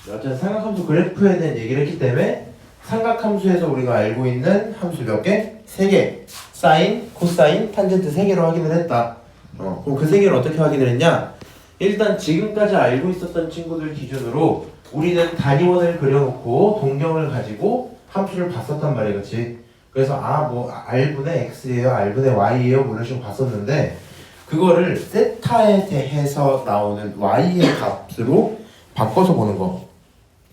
어쨌든 삼각함수 그래프에 대한 얘기를 했기 때문에 삼각함수에서 우리가 알고 있는 함수 몇 개? 3개. 사인, 코사인, 탄젠트 3개로 확인을 했다. 그럼 그 3개를 어떻게 확인을 했냐? 일단 지금까지 알고 있었던 친구들 기준으로 우리는 단위원을 그려놓고 동경을 가지고 함수를 봤었단 말이야, 그치? 그래서 뭐 r분의 x예요, r분의 y예요, 뭐 이런 식으로 봤었는데 그거를 세타에 대해서 나오는 y의 값으로 바꿔서 보는 거.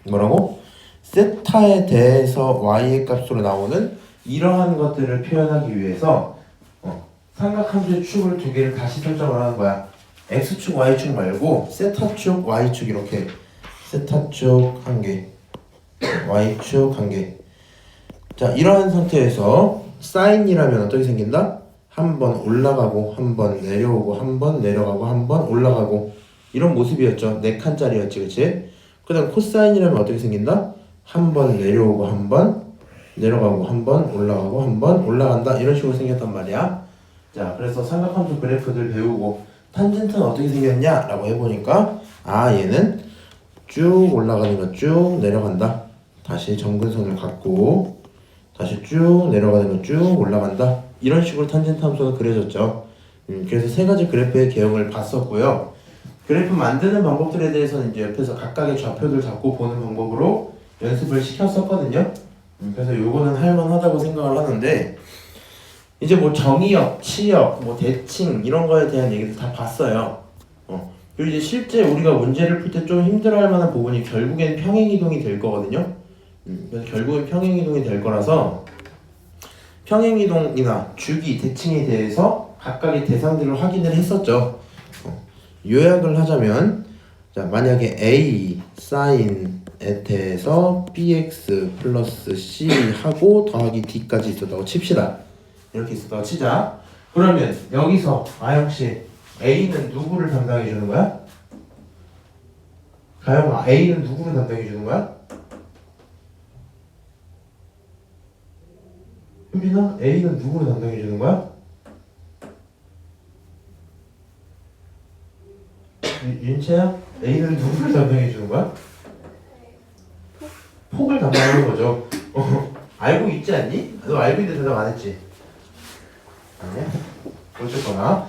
뭐라고? 세타에 대해서 y의 값으로 나오는 이러한 것들을 표현하기 위해서 삼각함수의 축을 두 개를 다시 설정을 하는 거야. x축, y축 말고 세타축, y축 이렇게 세타축 한 개, y축 한 개. 자, 이러한 상태에서 사인이라면 어떻게 생긴다? 한 번 올라가고 한 번 내려오고 한 번 내려가고 한 번 올라가고 이런 모습이었죠. 4칸짜리였지, 그치? 그 다음 코사인이라면 어떻게 생긴다? 한 번 내려오고 한 번 내려가고 한 번 올라가고 한 번 올라간다 이런 식으로 생겼단 말이야. 자, 그래서 삼각함수 그래프들 배우고 탄젠트는 어떻게 생겼냐? 라고 해보니까 얘는 쭉 올라가는 거 쭉 내려간다. 다시 점근선을 갖고 다시 쭉 내려가는 거 쭉 올라간다. 이런 식으로 탄젠트 함수가 그려졌죠. 그래서 3가지 그래프의 개형을 봤었고요. 그래프 만드는 방법들에 대해서는 이제 옆에서 각각의 좌표들 잡고 보는 방법으로 연습을 시켰었거든요. 그래서 요거는 할만하다고 생각을 하는데 이제 뭐 정의역, 치역, 뭐 대칭 이런 거에 대한 얘기도 다 봤어요. 그리고 이제 실제 우리가 문제를 풀 때 좀 힘들어할 만한 부분이 결국엔 평행이동이 될 거거든요. 그래서 결국엔 평행이동이 될 거라서 평행이동이나 주기, 대칭에 대해서 각각의 대상들을 확인을 했었죠. 요약을 하자면 자, 만약에 A 사인에 대해서 bx 플러스 c 하고 더하기 d까지 있었다고 칩시다. 이렇게 있었다고 치자. 그러면 여기서 아영씨 A는 누구를 담당해 주는 거야? 가영아, A는 누구를 담당해 주는 거야? 현빈아, A는 누구를 담당해 주는 거야? 윤채야, A는 누구를 담당해 주는 거야? 폭을 담당하는 거죠. 알고 있지 않니? 너 알고 있는데 대답 안 했지? 아니야? 어쨌거나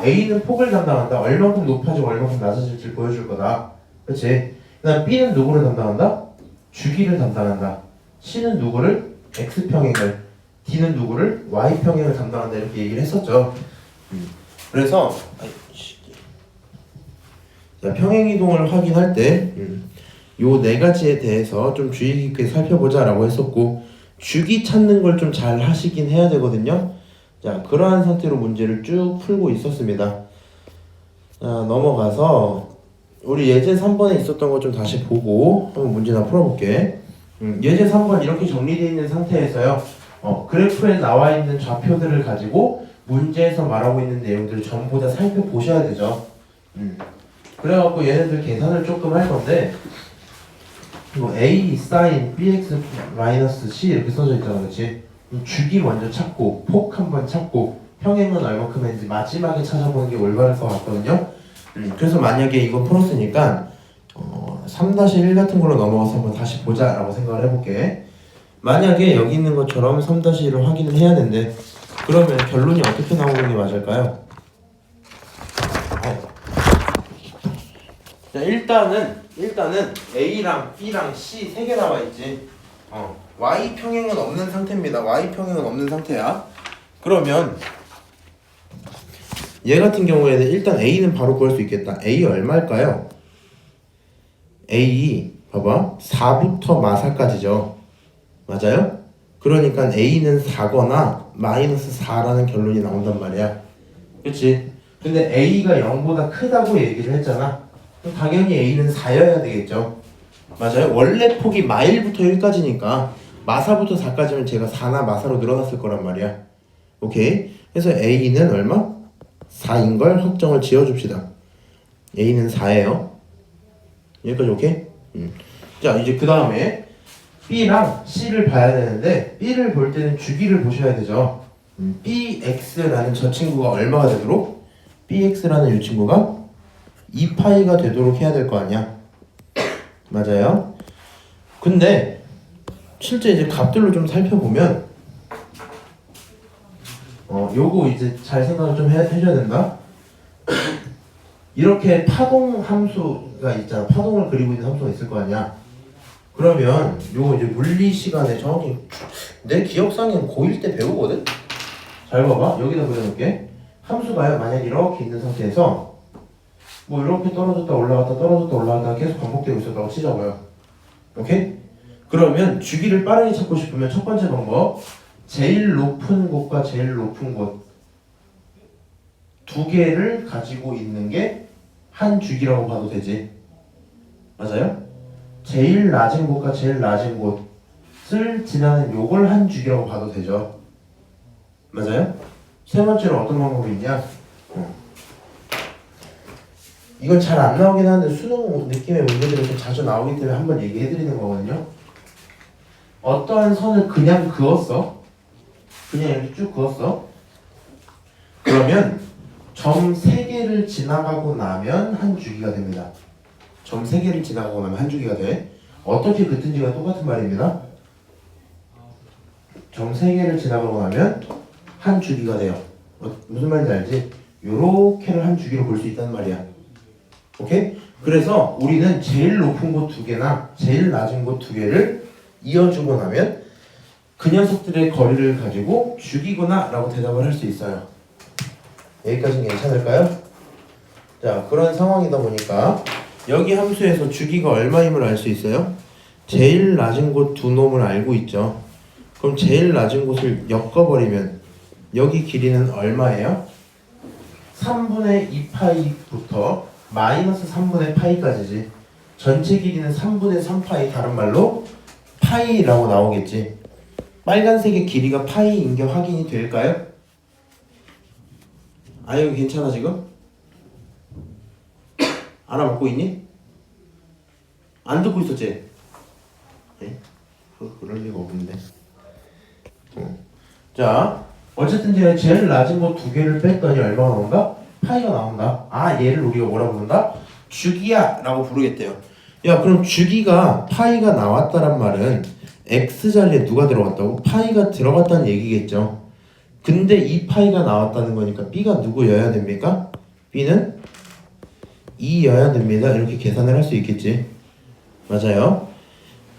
A는 폭을 담당한다. 얼마큼 높아지고 얼마큼 낮아질지 보여줄 거다. 그렇지? 그 다음 B는 누구를 담당한다? 주기를 담당한다. C는 누구를? X평행을, D는 누구를? Y평행을 담당한다. 이렇게 얘기를 했었죠. 그래서 자, 평행이동을 확인할 때 요 4가지에 대해서 좀 주의 깊게 살펴보자 라고 했었고 주기 찾는 걸 좀 잘 하시긴 해야 되거든요. 자, 그러한 상태로 문제를 쭉 풀고 있었습니다. 자, 넘어가서 우리 예제 3번에 있었던 거 좀 다시 보고 한번 문제나 풀어볼게. 예제 3번 이렇게 정리되어 있는 상태에서요. 그래프에 나와 있는 좌표들을 가지고 문제에서 말하고 있는 내용들을 전부 다 살펴보셔야 되죠. 그래갖고 얘네들 계산을 조금 할 건데 뭐 A 사인 bx 마이너스 c 이렇게 써져 있잖아, 그렇지? 주기 먼저 찾고 폭 한번 찾고 평행은 얼마큼인지 마지막에 찾아보는 게 올바를 것 같거든요. 그래서 만약에 이거 풀었으니까 3-1 같은 걸로 넘어가서 한번 다시 보자 라고 생각을 해볼게. 만약에 여기 있는 것처럼 3-1을 확인을 해야 되는데 그러면 결론이 어떻게 나오는 게 맞을까요? 자, 일단은 A랑 B랑 C 3개 나와 있지. Y 평행은 없는 상태입니다. Y 평행은 없는 상태야. 그러면 얘 같은 경우에는 일단 A는 바로 구할 수 있겠다. A 얼마일까요? A 봐봐 4부터 마사까지죠. 맞아요? 그러니까 A는 4거나 마이너스 4라는 결론이 나온단 말이야. 그치? 근데 A가 0보다 크다고 얘기를 했잖아. 그럼 당연히 A는 4여야 되겠죠. 맞아요? 원래 폭이 마일부터 1까지니까 마사부터 4까지면 제가 4나 마사로 늘어났을 거란 말이야. 오케이? 그래서 A는 얼마? 4인 걸 확정을 지어줍시다. A는 4예요. 여기까지 오케이? 자, 이제 그 다음에 B랑 C를 봐야 되는데 B를 볼 때는 주기를 보셔야 되죠. BX라는 저 친구가 얼마가 되도록? BX라는 이 친구가 2파이가 되도록 해야 될 거 아니야. 맞아요. 근데 실제 이제 값들로 좀 살펴보면 요거 이제 잘 생각을 좀 해줘야 된다. 이렇게 파동 함수가 있잖아. 파동을 그리고 있는 함수가 있을 거 아니야. 그러면 요거 이제 물리 시간에 정확히 내 기억상에는 고1 때 배우거든. 잘 봐봐. 여기다 그려놓을게. 함수가요. 만약 이렇게 있는 상태에서 뭐 이렇게 떨어졌다 올라갔다 떨어졌다 올라갔다 계속 반복되고 있었다고 치자고요. 오케이? 그러면 주기를 빠르게 찾고 싶으면 첫 번째 방법, 제일 높은 곳과 제일 높은 곳 두 개를 가지고 있는 게 한 주기라고 봐도 되지. 맞아요? 제일 낮은 곳과 제일 낮은 곳을 지나는 요걸 한 주기라고 봐도 되죠. 맞아요? 세 번째로 어떤 방법이 있냐? 이건 잘 안 나오긴 하는데 수능 느낌의 문제들이 좀 자주 나오기 때문에 한번 얘기해드리는 거거든요. 어떠한 선을 그냥 그었어. 그냥 이렇게 쭉 그었어. 그러면 점 3개를 지나가고 나면 한 주기가 됩니다. 점 3개를 지나가고 나면 한 주기가 돼. 어떻게 긋든지가 똑같은 말입니다. 점 3개를 지나가고 나면 한 주기가 돼요. 무슨 말인지 알지? 요렇게를 한 주기로 볼 수 있다는 말이야. 오케이? 그래서 우리는 제일 높은 곳 2개나 제일 낮은 곳 2개를 이어주고 나면 그 녀석들의 거리를 가지고 주기구나 라고 대답을 할 수 있어요. 여기까지는 괜찮을까요? 자, 그런 상황이다 보니까 여기 함수에서 주기가 얼마임을 알 수 있어요? 제일 낮은 곳 두 놈을 알고 있죠. 그럼 제일 낮은 곳을 엮어버리면 여기 길이는 얼마예요? 3분의 2파이부터 마이너스 3분의 파이까지지. 전체 길이는 3분의 3파이, 다른 말로 파이라고 나오겠지. 빨간색의 길이가 파이인 게 확인이 될까요? 아유, 괜찮아 지금? 알아먹고 있니? 안 듣고 있었지? 네? 그럴 리가 없는데. 자, 어쨌든 제일 낮은 거 2개를 뺐더니 얼마가 나온다? 파이가 나온다. 아, 얘를 우리가 뭐라 부른다? 주기야 라고 부르겠대요. 야, 그럼 주기가 파이가 나왔다란 말은 x자리에 누가 들어갔다고? 파이가 들어갔다는 얘기겠죠. 근데 이 파이가 나왔다는 거니까 b가 누구여야 됩니까? b는 2여야 됩니다. 이렇게 계산을 할 수 있겠지. 맞아요.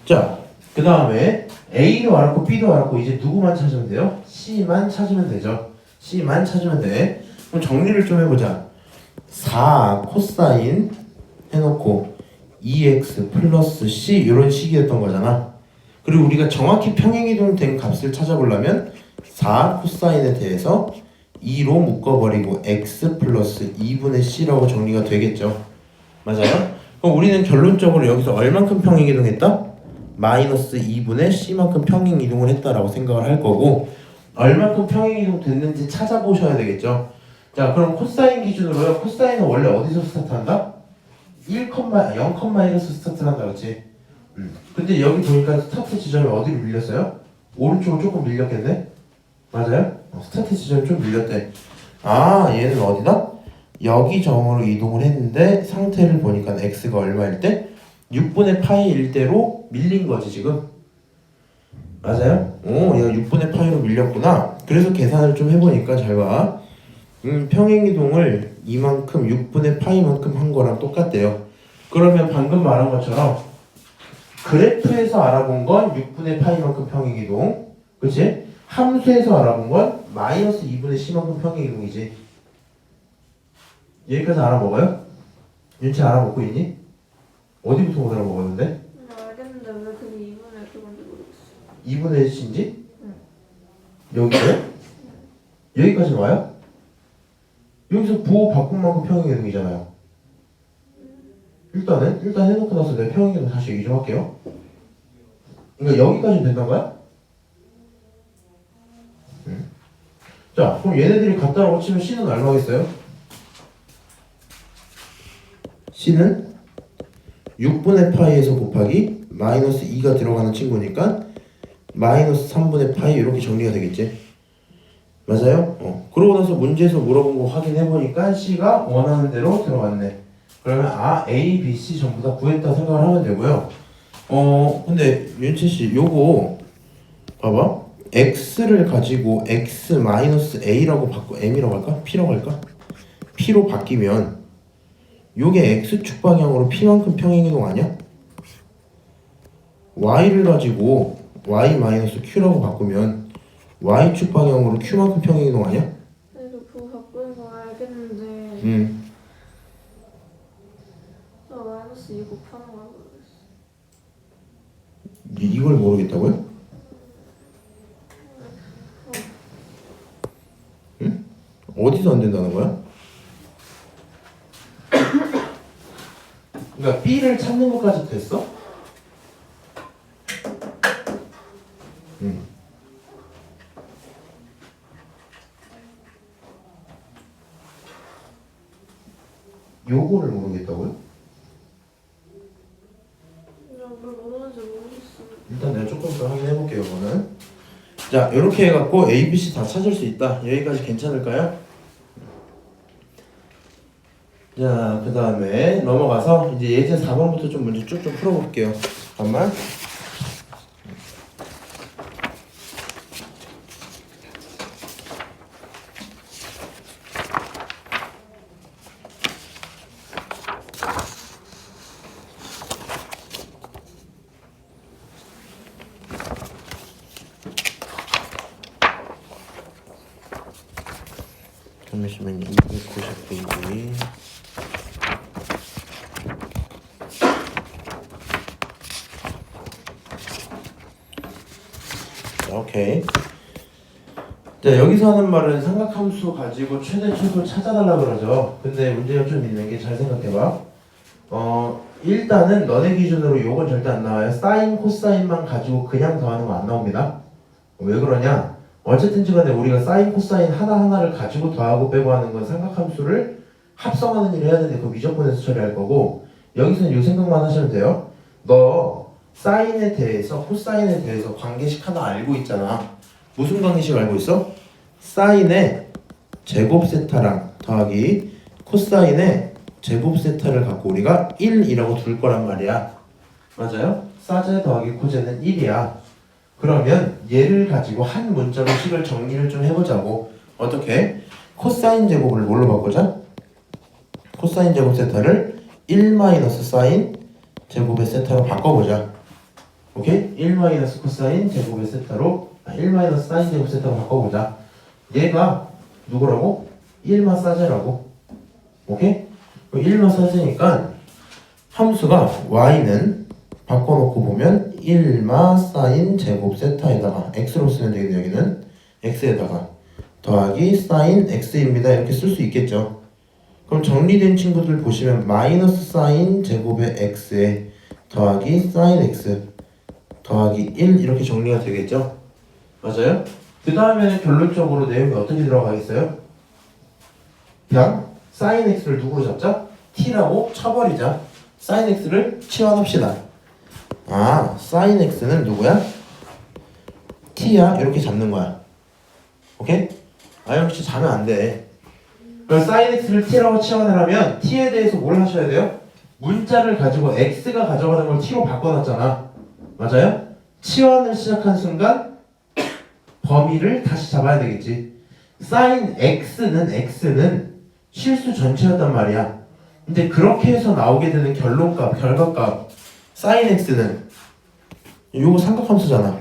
자, 그 다음에 a도 알았고 b도 알았고 이제 누구만 찾으면 돼요? c만 찾으면 되죠. c만 찾으면 돼. 그럼 정리를 좀 해보자. 4 코사인 해놓고 2x 플러스 c 이런 식이었던 거잖아. 그리고 우리가 정확히 평행이동 된 값을 찾아보려면 4 코사인에 대해서 2로 묶어버리고 x 플러스 2분의 c라고 정리가 되겠죠. 맞아요? 그럼 우리는 결론적으로 여기서 얼만큼 평행이동했다? 마이너스 2분의 c만큼 평행이동을 했다라고 생각을 할 거고, 얼만큼 평행이동 됐는지 찾아보셔야 되겠죠. 자, 그럼 코사인 기준으로요. 코사인은 원래 어디서 스타트한다? 0,1에서 스타트한다, 그렇지? 근데 여기 보니까 스타트 지점이 어디로 밀렸어요? 오른쪽으로 조금 밀렸겠네? 맞아요? 스타트 지점이 좀 밀렸대. 아, 얘는 어디다? 여기 점으로 이동을 했는데 상태를 보니까 x가 얼마일 때? 6분의 파이일 때로 밀린 거지 지금. 맞아요? 오, 얘가 6분의 파이로 밀렸구나. 그래서 계산을 좀 해보니까 잘 봐. 평행이동을 이만큼 6분의 파이만큼 한 거랑 똑같대요. 그러면 방금 말한 것처럼 그래프에서 알아본 건 6분의 파이만큼 평행이동, 그치? 함수에서 알아본 건 마이너스 2분의 c만큼 평행이동이지. 여기까지 알아먹어요? 윤치 알아먹고 있니? 어디부터 못 알아먹었는데? 알겠는데 왜 그게 2분의 그건지 모르겠어. 2분의 c인지? 응. 여기서요? 여기까지 와요? 여기서 부호 바꾼 만큼 평행이동이잖아요. 일단 해놓고 나서 내가 평행이동 다시 얘기 좀 할게요. 그러니까 여기까지는 된단 거야? 자, 그럼 얘네들이 같다라고 치면 c는 얼마겠어요? c는 6분의 파이에서 곱하기 마이너스 2가 들어가는 친구니까 마이너스 3분의 파이 이렇게 정리가 되겠지. 맞아요? 그러고 나서 문제에서 물어본 거 확인해보니까 c가 원하는 대로 들어갔네. 그러면 A, B, C 전부 다 구했다 생각을 하면 되고요. 근데 윤채씨 요거 봐봐. x를 가지고 x-a라고 바꿔 m이라고 할까? p라고 할까? p로 바뀌면 요게 x축 방향으로 p만큼 평행이동 아니야? y를 가지고 y-q라고 바꾸면 y축 방향으로 q만큼 평행이동 아니야? 그래서 그거 바꾸는 거 알겠는데 나 마이너스 2 곱하는 걸 모르겠어. 이걸 모르겠다고요? 응? 어디서 안 된다는 거야? 그러니까 B를 찾는 것까지 됐어? 요거를 모르겠다고요? 뭘 모르는지 모르겠어. 일단 내가 조금 더 확인해 볼게요. 이거는 자 이렇게 해갖고 A, B, C 다 찾을 수 있다. 여기까지 괜찮을까요? 자 그 다음에 넘어가서 이제 예제 4번부터 좀 문제 쭉쭉 풀어볼게요. 잠깐만. 잠시만요. 290페이지. 오케이. 자 여기서 하는 말은 삼각함수 가지고 최대 최소 찾아달라 그러죠. 근데 문제가 좀 있는 게 잘 생각해봐. 일단은 너네 기준으로 요건 절대 안 나와요. 사인, 코사인만 가지고 그냥 더하는 거 안 나옵니다. 왜 그러냐? 어쨌든지 간에 우리가 사인, 코사인 하나하나를 가지고 더하고 빼고 하는 건 삼각함수를 합성하는 일을 해야 되는데 그거 미적분에서 처리할 거고 여기서는 요 생각만 하시면 돼요. 너 사인에 대해서 코사인에 대해서 관계식 하나 알고 있잖아. 무슨 관계식 알고 있어? 사인의 제곱 세타랑 더하기 코사인의 제곱 세타를 갖고 우리가 1이라고 둘 거란 말이야. 맞아요? 사제 더하기 코제는 1이야. 그러면 얘를 가지고 한 문자로 식을 정리를 좀 해보자고. 어떻게? 코사인 제곱을 뭘로 바꾸자? 코사인 제곱 세타를 1 마이너스 사인 제곱의 세타로 바꿔보자. 오케이? 1 마이너스 코사인 제곱의 세타로 1 마이너스 사인 제곱 세타로 바꿔보자. 얘가 누구라고? 1마 사제라고. 오케이? 1마 사제니까 함수가 y는 바꿔놓고 보면 1마 사인 제곱 세타에다가 x로 쓰면 되겠네. 여기는 x에다가 더하기 사인 x입니다. 이렇게 쓸 수 있겠죠. 그럼 정리된 친구들 보시면 마이너스 사인 제곱의 x에 더하기 사인 x 더하기 1 이렇게 정리가 되겠죠. 맞아요? 그 다음에는 결론적으로 내용이 어떻게 들어가겠어요? 그냥 사인 x를 누구로 잡자? t라고 쳐버리자. 사인 x를 치환합시다. 사인 x는 누구야? t야. 이렇게 잡는 거야. 오케이? 역시 자면 안 돼. 그럼 사인 x를 t라고 치환을 하면 t에 대해서 뭘 하셔야 돼요? 문자를 가지고 x가 가져가는 걸 t로 바꿔놨잖아. 맞아요? 치환을 시작한 순간 범위를 다시 잡아야 되겠지. 사인 x는 실수 전체였단 말이야. 근데 그렇게 해서 나오게 되는 결론값, 결과값 사인 x는 요거 삼각함수잖아.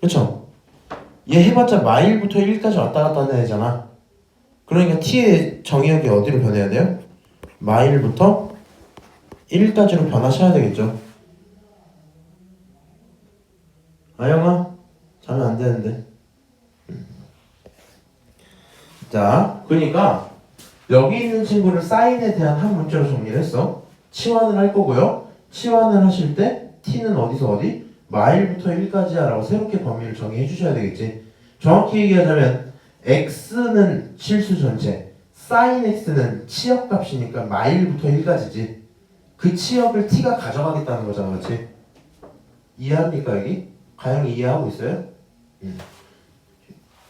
그쵸? 얘 해봤자 마일부터 1까지 왔다 갔다 하는 애잖아. 그러니까 t의 정의역이 어디로 변해야 돼요? 마일부터 1까지로 변화셔야 되겠죠. 아영아 자면 안 되는데. 자, 그러니까 여기 있는 친구를 사인에 대한 한 문자로 정리를 했어. 치환을 할 거고요. 치환을 하실 때 t는 어디서 어디? 마일부터 1까지야 라고 새롭게 범위를 정의해 주셔야 되겠지. 정확히 얘기하자면 x는 실수 전체, 사인 x는 치역값이니까 마일부터 1까지지. 그 치역을 t가 가져가겠다는 거잖아. 그렇지? 이해합니까 여기? 가영이 이해하고 있어요?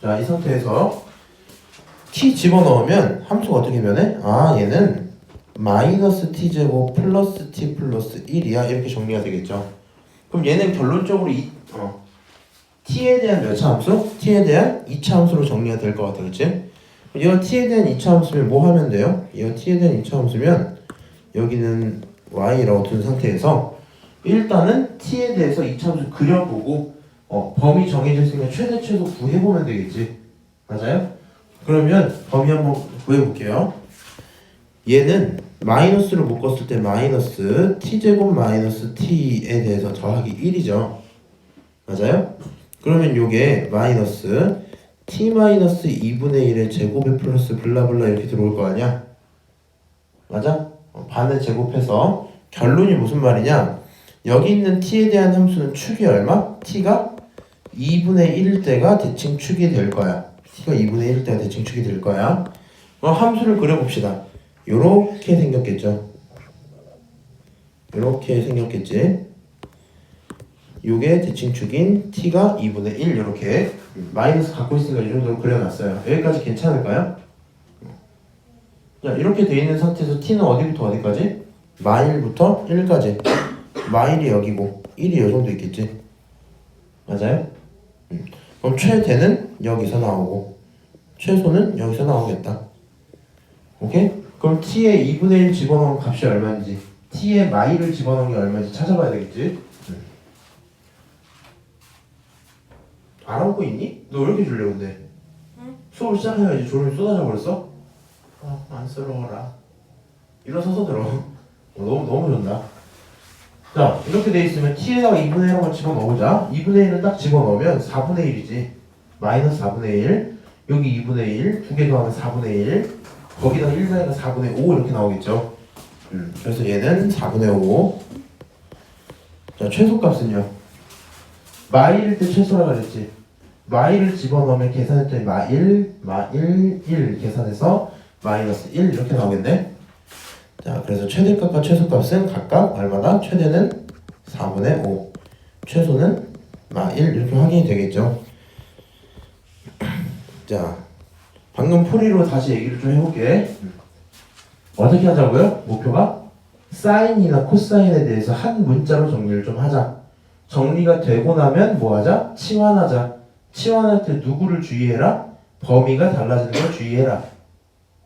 자, 이 상태에서 t 집어넣으면 함수가 어떻게 변해? 얘는 마이너스 t제곱 플러스 t 플러스 1이야 이렇게 정리가 되겠죠. 그럼 얘는 결론적으로 t에 대한 몇 차 함수? t에 대한 2차 함수로 정리가 될 것 같아, 그치? 얘가 t에 대한 2차 함수면 뭐 하면 돼요? 얘가 t에 대한 2차 함수면 여기는 y라고 둔 상태에서 일단은 t에 대해서 2차 함수 그려보고 범위 정해져 있으니까 최대 최소 구해보면 되겠지. 맞아요? 그러면 범위 한번 구해볼게요. 얘는 마이너스로 묶었을 때 마이너스 t제곱 마이너스 t에 대해서 더하기 1이죠. 맞아요? 그러면 요게 마이너스 t 마이너스 2분의 1의 제곱에 플러스 블라블라 이렇게 들어올 거 아니야? 맞아? 반을 제곱해서 결론이 무슨 말이냐? 여기 있는 t에 대한 함수는 축이 얼마? t가 2분의 1일 때가 대칭 축이 될 거야. t가 2분의 1일 때가 대칭 축이 될 거야. 그럼 함수를 그려봅시다. 요렇게 생겼겠죠. 요렇게 생겼겠지. 요게 대칭축인 t가 2분의 1 요렇게 마이너스 갖고 있으니까 이 정도로 그려놨어요. 여기까지 괜찮을까요? 자, 이렇게 돼 있는 상태에서 t는 어디부터 어디까지? 마일부터 1까지. 마일이 여기고 1이 이 정도 있겠지. 맞아요? 그럼 최대는 여기서 나오고 최소는 여기서 나오겠다. 오케이? 그럼 t에 2분의 1 집어넣은 값이 얼마인지 t에 마일을 집어넣은 게 얼마인지 찾아봐야 되겠지. 알아보고 있니? 너 왜 이렇게 졸려 근데? 응? 수업을 시작해야지. 졸음이 쏟아져 버렸어? 안쓰러워라. 일어서서 들어. 너무 좋다. 자, 이렇게 돼 있으면 t에다가 2분의 1 한번 집어넣어보자. 2분의 1을 딱 집어넣으면 4분의 1이지. 마이너스 4분의 1. 여기 2분의 1. 두 개 더하면 4분의 1. 거기다 1 더하니까 4분의 5 이렇게 나오겠죠. 그래서 얘는 4분의 5. 자, 최소값은요. 마일일 때 최소라 그랬지. 마일을 집어넣으면 계산했더니 마일 1 계산해서 마이너스 1 이렇게 나오겠네. 자, 그래서 최대값과 최소값은 각각 얼마다? 최대는 4분의 5, 최소는 마1 이렇게 확인이 되겠죠. 자, 방금 풀이로 다시 얘기를 좀 해볼게. 어떻게 하자고요? 목표가 사인이나 코사인에 대해서 한 문자로 정리를 좀 하자. 정리가 되고 나면 뭐 하자? 치환하자. 치환할 때 누구를 주의해라? 범위가 달라지는 걸 주의해라.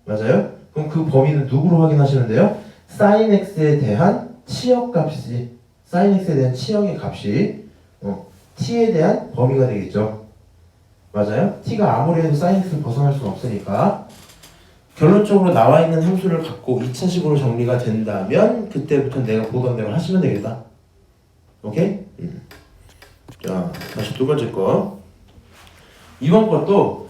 맞아요? 그럼 그 범위는 누구로 확인하시는데요? sin x에 대한 치역값이지. sin x에 대한 치역의 값이 t에 대한 범위가 되겠죠. 맞아요? t가 아무리 해도 sin x를 벗어날 수는 없으니까. 결론적으로 나와 있는 함수를 갖고 2차식으로 정리가 된다면 그때부터 내가 보던 대로 하시면 되겠다. 오케이? 자, 다시 두 번째 거. 이번 것도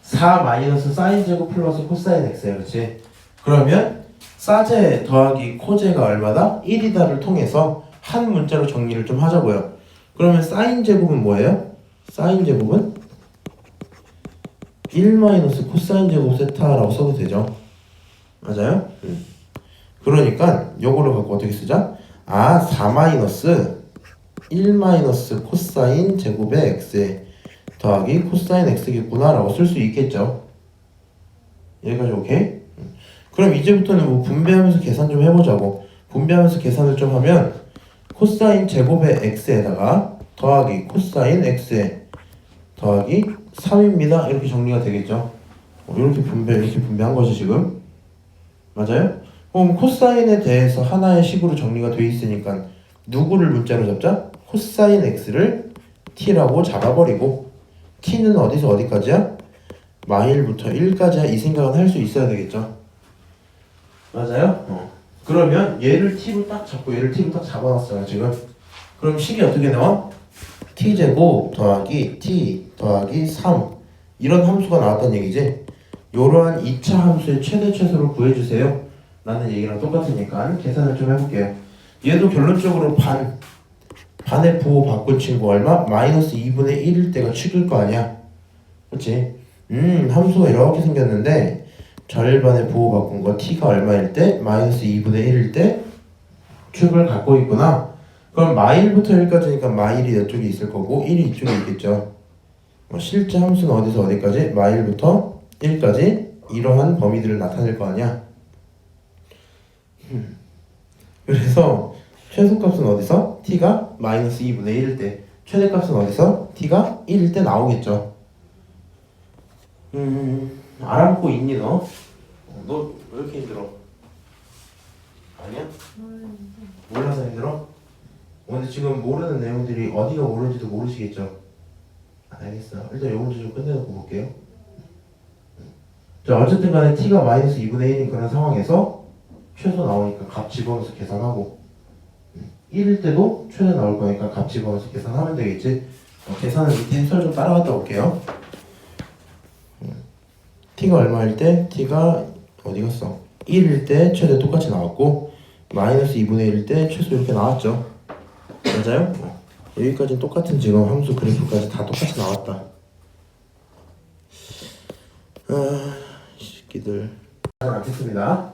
4 마이너스 사인 제곱 플러스 코사인 x야, 그렇지? 그러면 사제 더하기 코제가 얼마다? 1이다를 통해서 한 문자로 정리를 좀 하자고요. 그러면 사인 제곱은 뭐예요? 사인 제곱은 1 마이너스 코사인 제곱 세타라고 써도 되죠. 맞아요? 그러니까 요거를 갖고 어떻게 쓰자? 4 마이너스 1 마이너스 코사인 제곱의 x에 더하기 코사인 x겠구나 라고 쓸 수 있겠죠. 여기까지 오케이? 그럼 이제부터는 뭐 분배하면서 계산 좀 해보자고. 분배하면서 계산을 좀 하면 코사인 제곱의 x에다가 더하기 코사인 x에 더하기 3입니다. 이렇게 정리가 되겠죠. 이렇게 분배한 거죠 지금. 맞아요? 그럼 코사인에 대해서 하나의 식으로 정리가 돼 있으니까 누구를 문자로 잡자? 코사인 x를 t라고 잡아버리고 t는 어디서 어디까지야? 마일부터 1까지야. 이 생각은 할 수 있어야 되겠죠. 맞아요? 그러면 얘를 t로 딱 잡고 얘를 t로 딱 잡아놨어요 지금. 그럼 식이 어떻게 나와? t제곱 더하기 t 더하기 3 이런 함수가 나왔다는 얘기지. 이러한 2차 함수의 최대 최소를 구해주세요 라는 얘기랑 똑같으니까 계산을 좀 해볼게요. 얘도 결론적으로 반의 부호 바꾼 친구 얼마? 마이너스 2분의 1일 때가 축일 거 아니야. 그치? 함수가 이렇게 생겼는데 절반의 부호 바꾼 거 t가 얼마일 때? 마이너스 2분의 1일 때 축을 갖고 있구나. 그럼 마일부터 1까지니까 마일이 이쪽에 있을 거고 1이 이쪽에 있겠죠. 실제 함수는 어디서 어디까지? 마일부터 1까지 이러한 범위들을 나타낼 거 아니야. 그래서 최소값은 어디서? t가 마이너스 2분의 1일 때, 최대값은 어디서? t가 1일 때 나오겠죠. 알아보고 있니 너? 너 왜 이렇게 힘들어? 아니야? 몰라서 힘들어? 근데 지금 모르는 내용들이 어디가 모르는지도 모르시겠죠? 알겠어. 일단 요 문제 좀 끝내놓고 볼게요. 자, 어쨌든 간에 t가 마이너스 2분의 1인 그런 상황에서 최소 나오니까 값 집어넣어서 계산하고 1일 때도 최소 나올 거니까 값 집어넣어서 계산하면 되겠지. 계산을 밑에 해설 좀 따라갔다 올게요. t가 얼마일 때? t가 어디 갔어? 1일 때 최대 똑같이 나왔고 마이너스 2분의 1일 때 최소 이렇게 나왔죠. 맞아요? 여기까지는 똑같은 지금 함수 그래프까지 다 똑같이 나왔다. 이 새끼들. 않겠습니다.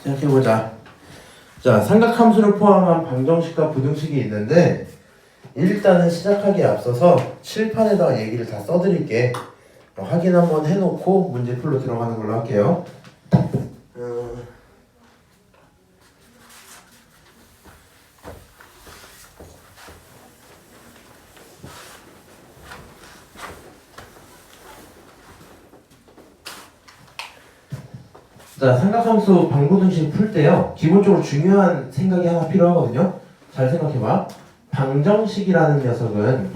생각해보자. 자, 삼각함수를 포함한 방정식과 부등식이 있는데 일단은 시작하기에 앞서서 칠판에다가 얘기를 다 써드릴게. 확인 한번 해놓고 문제 풀로 들어가는 걸로 할게요. 자, 삼각함수 방부등식 풀 때요, 기본적으로 중요한 생각이 하나 필요하거든요. 잘 생각해봐. 방정식이라는 녀석은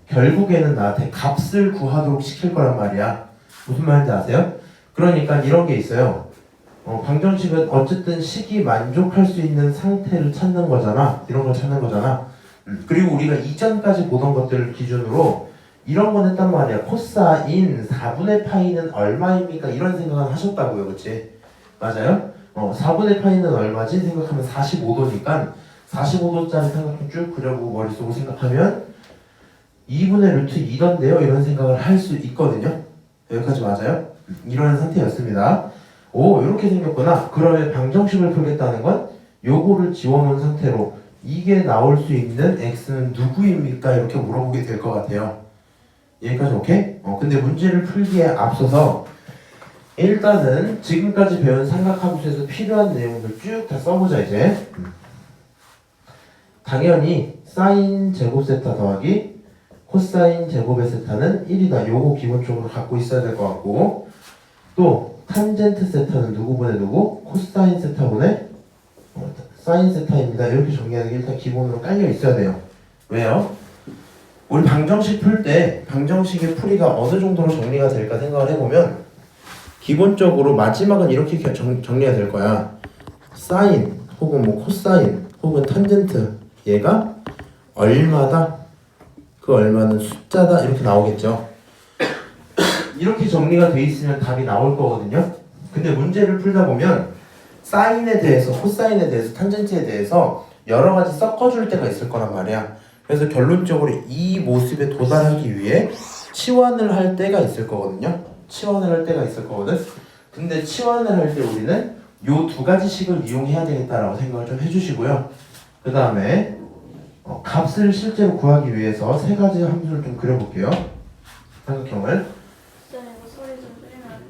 결국에는 나한테 값을 구하도록 시킬 거란 말이야. 무슨 말인지 아세요? 그러니까 이런 게 있어요. 방정식은 어쨌든 식이 만족할 수 있는 상태를 찾는 거잖아. 이런 걸 찾는 거잖아. 그리고 우리가 이전까지 보던 것들을 기준으로 이런 건 했단 말이야. 코사인 4분의 파이는 얼마입니까? 이런 생각을 하셨다고요. 그치? 맞아요? 4분의 파이는 얼마지? 생각하면 45도니까 45도짜리 삼각형 쭉 그려보고 머릿속으로 생각하면 2분의 루트 2던데요? 이런 생각을 할 수 있거든요. 여기까지 맞아요? 이런 상태였습니다. 오, 이렇게 생겼구나. 그러면 방정식을 풀겠다는 건 요거를 지워놓은 상태로 이게 나올 수 있는 x는 누구입니까? 이렇게 물어보게 될 것 같아요. 여기까지 오케이? 근데 문제를 풀기에 앞서서 일단은 지금까지 배운 삼각함수에서 필요한 내용들 쭉 다 써보자 이제. 당연히 사인 제곱 세타 더하기 코사인 제곱의 세타는 1이다. 요거 기본적으로 갖고 있어야 될 것 같고, 또 탄젠트 세타는 누구분의 누구? 코사인 세타분의 사인 세타입니다. 이렇게 정리하는 게 일단 기본으로 깔려 있어야 돼요. 왜요? 우리 방정식 풀 때 방정식의 풀이가 어느 정도로 정리가 될까 생각을 해보면 기본적으로 마지막은 이렇게 정리가 될 거야. 사인 혹은 뭐 코사인 혹은 탄젠트 얘가 얼마다, 그 얼마는 숫자다, 이렇게 나오겠죠. 이렇게 정리가 돼 있으면 답이 나올 거거든요. 근데 문제를 풀다 보면 사인에 대해서, 코사인에 대해서, 탄젠트에 대해서 여러 가지 섞어줄 때가 있을 거란 말이야. 그래서 결론적으로 이 모습에 도달하기 위해 치환을 할 때가 있을 거거든요. 치환을 할 때가 있을 거거든. 근데 치환을 할 때 우리는 요 두 가지 식을 이용해야 되겠다라고 생각을 좀 해주시고요. 그 다음에 값을 실제로 구하기 위해서 세 가지 함수를 좀 그려볼게요. 삼각형을. 진짜 이거 소리 좀 줄이면 안 돼?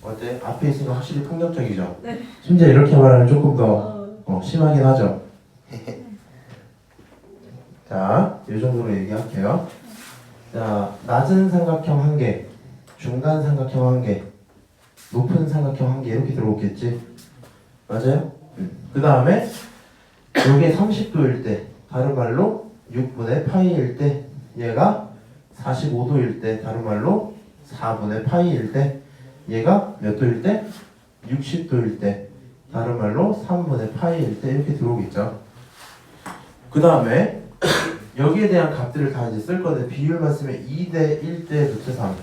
어때? 앞에 있으면 확실히 폭력적이죠? 네. 심지어 이렇게 말하면 조금 더 심하긴 하죠? 자, 이 정도로 얘기할게요. 자, 낮은 삼각형 1개, 중간 삼각형 1개, 높은 삼각형 1개 이렇게 들어오겠지? 맞아요? 그 다음에 이게 30도일 때, 다른 말로 6분의 파이일 때, 얘가 45도일 때, 다른 말로 4분의 파이일 때, 얘가 몇 도일 때? 60도일 때, 다른 말로 3분의 파이일 때 이렇게 들어오겠죠. 그 다음에 여기에 대한 값들을 다 이제 쓸 건데 비율만 쓰면 2대 1대 루트 3,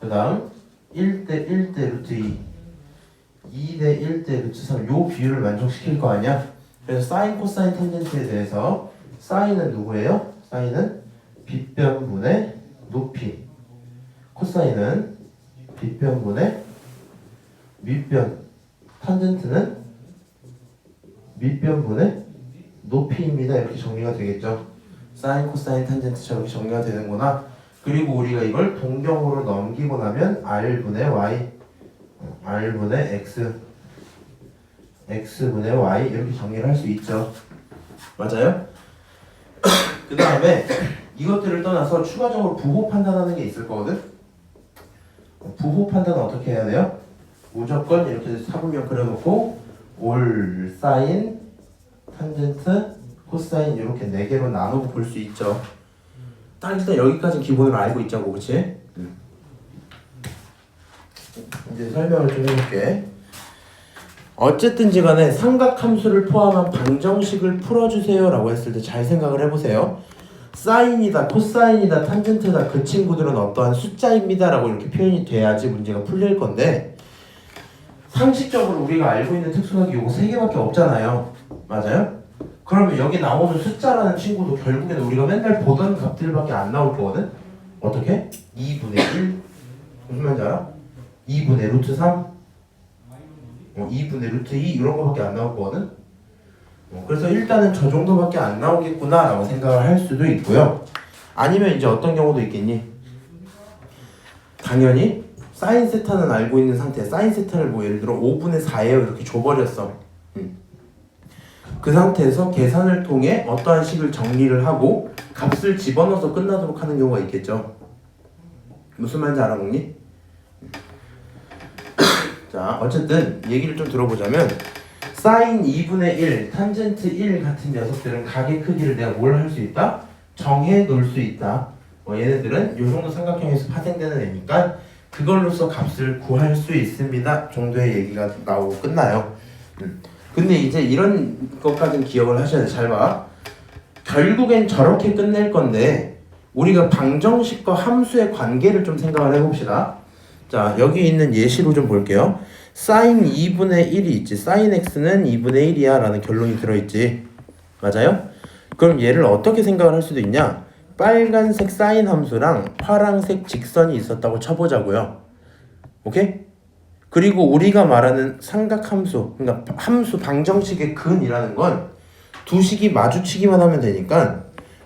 그 다음 1대 1대 루트 2, 2대 1대 루트 3, 요 비율을 만족시킬 거 아니야? 그래서 사인, 코사인, 탄젠트에 대해서 사인은 누구예요? 사인은 빗변분의 높이, 코사인은 빗변분의 밑변, 탄젠트는 밑변분의 높이입니다. 이렇게 정리가 되겠죠. 사인, 코사인, 탄젠트처럼 이렇게 정리가 되는구나. 그리고 우리가 이걸 동경으로 넘기고 나면 r분의 y, r분의 x, x분의 y 이렇게 정리를 할 수 있죠. 맞아요? 그 다음에 이것들을 떠나서 추가적으로 부호 판단하는 게 있을 거거든? 부호 판단은 어떻게 해야 돼요? 무조건 이렇게 사분면 그려놓고 올, 사인, 탄젠트, 코사인 이렇게 4개로 나누고 볼 수 있죠. 딱 일단 여기까지 기본으로 알고 있자고, 그치? 이제 설명을 좀 해볼게. 어쨌든지 간에 삼각함수를 포함한 방정식을 풀어주세요 라고 했을 때 잘 생각을 해보세요. 사인이다, 코사인이다, 탄젠트다 그 친구들은 어떠한 숫자입니다 라고 이렇게 표현이 돼야지 문제가 풀릴 건데, 상식적으로 우리가 알고 있는 특수각이 요거 3개밖에 없잖아요. 맞아요? 그러면 여기 나오는 숫자라는 친구도 결국에는 우리가 맨날 보던 값들밖에 안 나올 거거든? 어떻게? 2분의 1 무슨 말인지 알아? 2분의 루트 3 2분의 루트 2 이런 거밖에 안 나올 거거든? 그래서 일단은 저 정도밖에 안 나오겠구나 라고 생각을 할 수도 있고요. 아니면 이제 어떤 경우도 있겠니? 당연히 사인 세타는 알고 있는 상태, 사인 세타를 뭐 예를 들어 5분의 4예요 이렇게 줘버렸어. 그 상태에서 계산을 통해 어떠한 식을 정리를 하고 값을 집어넣어서 끝나도록 하는 경우가 있겠죠. 무슨 말인지 알아먹니? 자, 어쨌든 얘기를 좀 들어보자면 사인 2분의 1, 탄젠트 1 같은 녀석들은 각의 크기를 내가 뭘 할 수 있다? 정해 놓을 수 있다. 얘네들은 요 정도 삼각형에서 파생되는 애니까 그걸로써 값을 구할 수 있습니다 정도의 얘기가 나오고 끝나요. 근데 이제 이런 것까지는 기억을 하셔야 돼. 잘 봐. 결국엔 저렇게 끝낼 건데 우리가 방정식과 함수의 관계를 좀 생각을 해봅시다. 자, 여기 있는 예시로 좀 볼게요. 사인 2분의 1이 있지. 사인 x는 2분의 1이야 라는 결론이 들어있지. 맞아요? 그럼 얘를 어떻게 생각을 할 수도 있냐? 빨간색 사인 함수랑 파란색 직선이 있었다고 쳐보자고요. 오케이? 그리고 우리가 말하는 삼각함수, 그러니까 함수 방정식의 근이라는 건 두 식이 마주치기만 하면 되니까,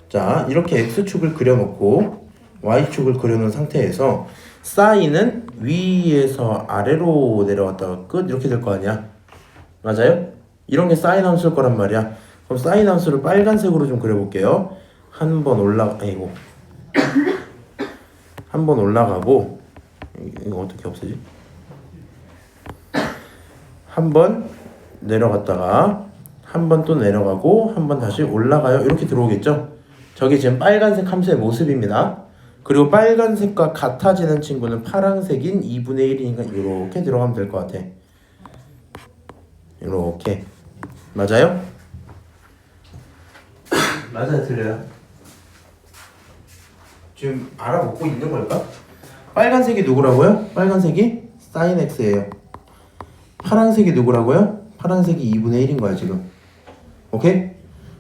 자, 이렇게 x축을 그려놓고 y축을 그려놓은 상태에서 사인은 위에서 아래로 내려갔다가 끝 이렇게 될 거 아니야. 맞아요? 이런 게 사인 함수일 거란 말이야. 그럼 사인 함수를 빨간색으로 좀 그려볼게요. 한 번 올라가고 이거 어떻게 없애지? 한 번 내려갔다가 한 번 또 내려가고 한 번 다시 올라가요. 이렇게 들어오겠죠? 저게 지금 빨간색 함수의 모습입니다. 그리고 빨간색과 같아지는 친구는 파란색인 2분의 1이니까 이렇게 들어가면 될 것 같아. 이렇게. 맞아요? 맞아요, 틀려요? 지금 알아먹고 있는 걸까? 빨간색이 누구라고요? 빨간색이 sin x예요. 파란색이 누구라고요? 파란색이 2분의 1인 거야 지금. 오케이?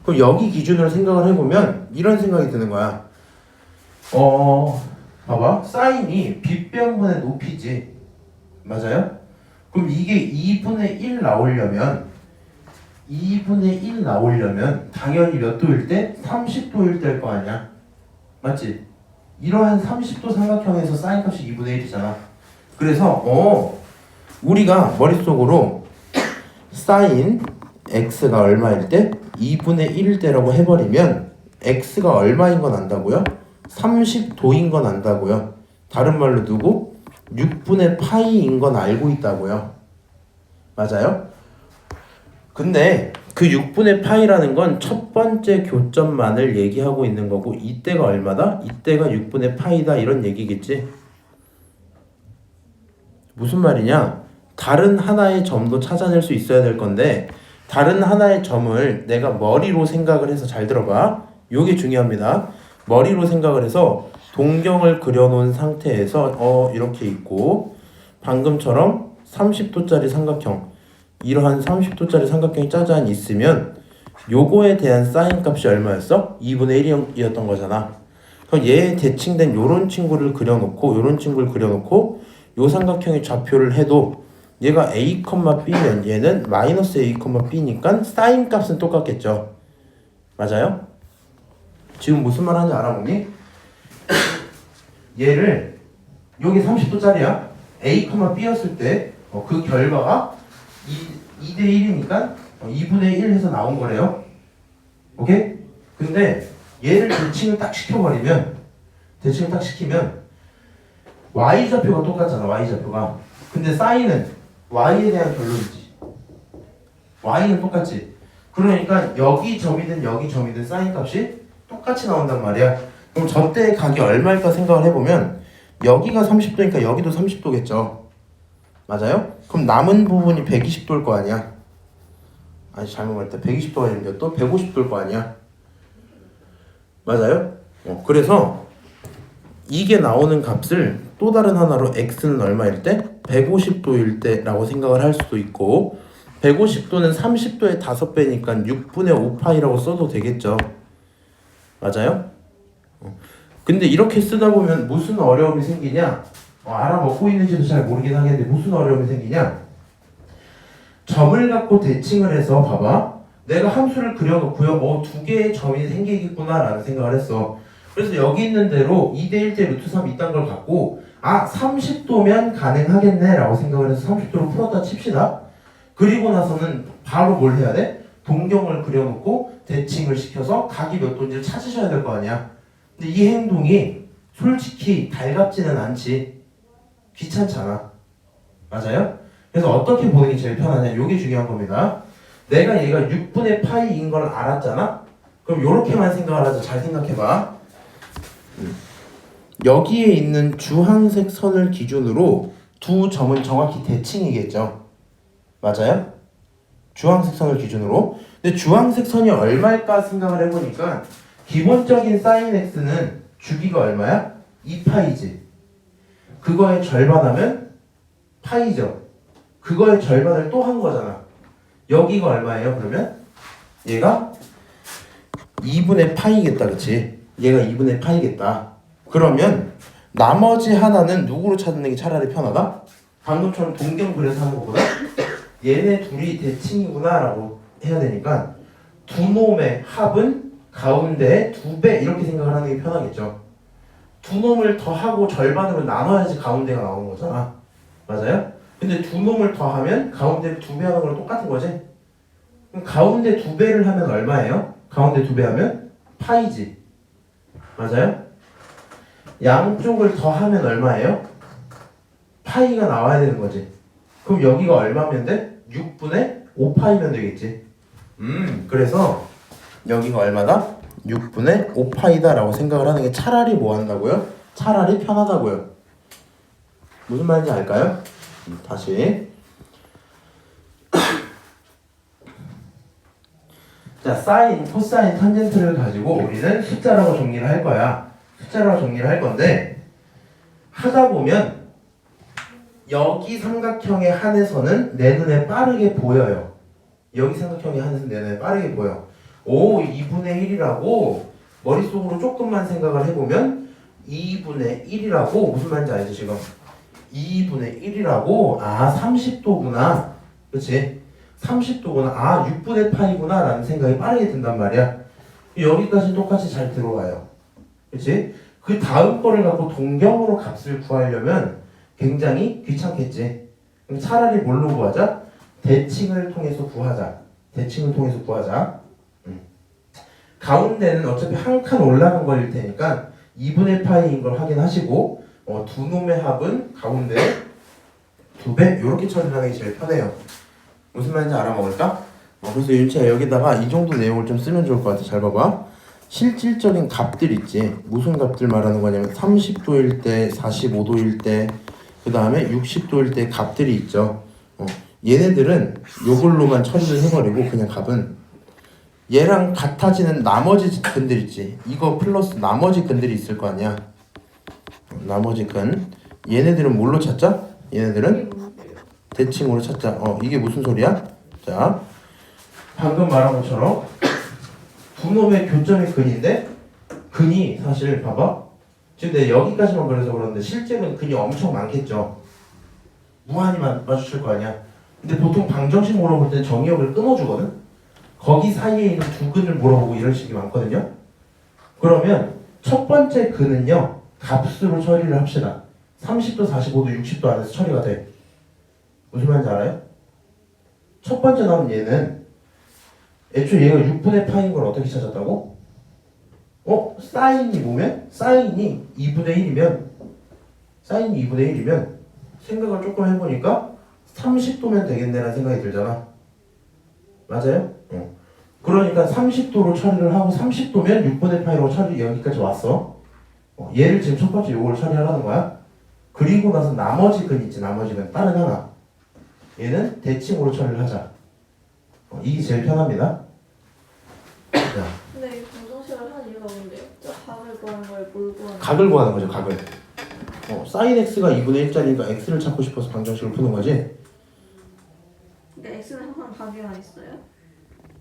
그럼 여기 기준으로 생각을 해보면 이런 생각이 드는 거야. 봐봐. 사인이 빗변분의 높이지. 맞아요? 그럼 이게 2분의 1 나오려면 당연히 몇 도일 때? 30도일 때일 거 아니야. 맞지? 이러한 30도 삼각형에서 사인 값이 2분의 1이잖아. 그래서 우리가 머릿속으로 사인 x가 얼마일 때? 2분의 1일 때라고 해버리면 x가 얼마인 건 안다고요? 30도인 건 안다고요. 다른 말로 누구? 6분의 파이인 건 알고 있다고요. 맞아요? 근데 그 6분의 파이라는 건 첫 번째 교점만을 얘기하고 있는 거고 이때가 얼마다? 이때가 6분의 파이다 이런 얘기겠지? 무슨 말이냐? 다른 하나의 점도 찾아낼 수 있어야 될 건데 다른 하나의 점을 내가 머리로 생각을 해서 잘 들어봐. 요게 중요합니다. 머리로 생각을 해서 동경을 그려놓은 상태에서 이렇게 있고 방금처럼 30도짜리 삼각형 이러한 30도짜리 삼각형이 짜잔 있으면 요거에 대한 사인 값이 얼마였어? 2분의 1이었던 거잖아. 그럼 얘에 대칭된 요런 친구를 그려놓고 요런 친구를 그려놓고 요 삼각형의 좌표를 해도 얘가 a, b면 얘는 마이너스 a, b니까 사인 값은 똑같겠죠. 맞아요? 지금 무슨 말 하는지 알아보니? 얘를 여기 30도짜리야. A, B였을 때 그 결과가 2대 1이니까 2분의 1 해서 나온 거래요. 오케이? 근데 얘를 대칭을 딱 시키면 Y좌표가 똑같잖아. Y좌표가. 근데 사인은 Y에 대한 결론이지. Y는 똑같지. 그러니까 여기 점이든 여기 점이든 사인 값이 똑같이 나온단 말이야. 그럼 저때의 각이 얼마일까 생각을 해보면 여기가 30도니까 여기도 30도겠죠. 맞아요? 그럼 남은 부분이 120도일 거 아니야. 아니 잘못 말했다. 120도가 아니라 또 150도일 거 아니야. 맞아요? 그래서 이게 나오는 값을 또 다른 하나로 x는 얼마일 때? 150도일 때라고 생각을 할 수도 있고 150도는 30도의 5배니까 6분의 5파이라고 써도 되겠죠. 맞아요? 근데 이렇게 쓰다 보면 무슨 어려움이 생기냐? 알아먹고 있는지도 잘 모르긴 하겠는데 무슨 어려움이 생기냐? 점을 갖고 대칭을 해서 봐봐. 내가 함수를 그려놓고요. 두 개의 점이 생기겠구나 라는 생각을 했어. 그래서 여기 있는 대로 2대 1대 루트 3 이딴 걸 갖고 30도면 가능하겠네 라고 생각을 해서 30도로 풀었다 칩시다. 그리고 나서는 바로 뭘 해야 돼? 동경을 그려놓고 대칭을 시켜서 각이 몇 도인지를 찾으셔야 될 거 아니야. 근데 이 행동이 솔직히 달갑지는 않지. 귀찮잖아. 맞아요? 그래서 어떻게 보는 게 제일 편하냐? 이게 중요한 겁니다. 내가 얘가 6분의 파이인 걸 알았잖아? 그럼 이렇게만 생각을 하자. 잘 생각해봐. 여기에 있는 주황색 선을 기준으로 두 점은 정확히 대칭이겠죠. 맞아요? 주황색 선을 기준으로. 근데 주황색 선이 얼마일까 생각을 해보니까 기본적인 sin x는 주기가 얼마야? 2파이지. 그거의 절반하면 파이죠. 그거의 절반을 또 한 거잖아. 여기가 얼마예요? 그러면 얘가 2분의 파이겠다. 그치? 얘가 2분의 파이겠다. 그러면 나머지 하나는 누구로 찾는 게 차라리 편하다? 방금처럼 동경 그려서 하는 것보다 얘네 둘이 대칭이구나 라고 해야 되니까 두 놈의 합은 가운데 2배 이렇게 생각을 하는 게 편하겠죠. 두 놈을 더하고 절반으로 나눠야지 가운데가 나오는 거잖아. 맞아요? 근데 두 놈을 더하면 가운데를 2배 하는 거랑 똑같은 거지. 그럼 가운데 2배를 하면 얼마예요? 가운데 2배 하면 파이지. 맞아요? 양쪽을 더하면 얼마예요? 파이가 나와야 되는 거지. 그럼 여기가 얼마면 돼? 6분의 5파이면 되겠지. 그래서 여기가 얼마다? 6분의 5파이다 라고 생각을 하는 게 차라리 뭐 한다고요? 차라리 편하다고요. 무슨 말인지 알까요? 다시 자, 사인, 코사인, 탄젠트를 가지고 우리는 숫자라고 정리를 할 거야. 숫자라고 정리를 할 건데 하다 보면 여기 삼각형에 한해서는 내 눈에 빠르게 보여요. 여기 삼각형에 한해서는 내 눈에 빠르게 보여. 2분의 1이라고 머릿속으로 조금만 생각을 해보면 2분의 1이라고 무슨 말인지 알지 지금? 2분의 1이라고 30도구나. 그치? 30도구나. 6분의 파이구나 라는 생각이 빠르게 든단 말이야. 여기까지 똑같이 잘 들어와요. 그치? 그 다음 거를 갖고 동경으로 값을 구하려면 굉장히 귀찮겠지. 그럼 차라리 뭘로 구하자? 대칭을 통해서 구하자. 대칭을 통해서 구하자. 가운데는 어차피 한 칸 올라간 거일 테니까 2분의 파이인 걸 확인하시고 두 놈의 합은 가운데 2배 이렇게 처리하는 게 제일 편해요. 무슨 말인지 알아먹을까? 그래서 윤채야 여기다가 이 정도 내용을 좀 쓰면 좋을 것 같아. 잘 봐봐. 실질적인 값들 있지. 무슨 값들 말하는 거냐면 30도일 때, 45도일 때, 그 다음에 60도일 때 값들이 있죠. 얘네들은 요걸로만 처리를 해버리고 그냥 값은 얘랑 같아지는 나머지 근들 있지. 이거 플러스 나머지 근들이 있을 거 아니야. 나머지 근. 얘네들은 뭘로 찾자? 얘네들은 대칭으로 찾자. 이게 무슨 소리야? 자, 방금 말한 것처럼 두 놈의 교점이 근인데 근이 사실 봐봐. 지금 내가 여기까지만 그려서 그러는데 실제로는 근이 엄청 많겠죠. 무한히 마주칠 거 아니야. 근데 보통 방정식 물어볼 때 정의역을 끊어주거든. 거기 사이에 있는 두 근을 물어보고 이런 식이 많거든요. 그러면 첫 번째 근은요 값으로 처리를 합시다. 30도, 45도, 60도 안에서 처리가 돼. 무슨 말인지 알아요? 첫 번째 나온 얘는 애초에 얘가 6분의 파인 걸 어떻게 찾았다고? 사인이 뭐면? 사인이 2분의 1이면 생각을 조금 해보니까 30도면 되겠네라는 생각이 들잖아. 맞아요? 그러니까 30도로 처리를 하고 30도면 6분의 파이로 처리 여기까지 왔어. 얘를 지금 첫 번째 요걸 처리하라는 거야. 그리고 나서 나머지 근 있지, 나머지 근 다른 하나. 얘는 대칭으로 처리를 하자. 이게 제일 편합니다. 자, 근데 이 방정식을 한 이유가 뭔데요? 저 각을 구하는 거에 뭘 구하는 거예요? 각을 구하는 거죠, 각을. sin x가 2분의 1짜리니까 x를 찾고 싶어서 방정식을 푸는 거지. 근데 x는 항상 각에만 있어요?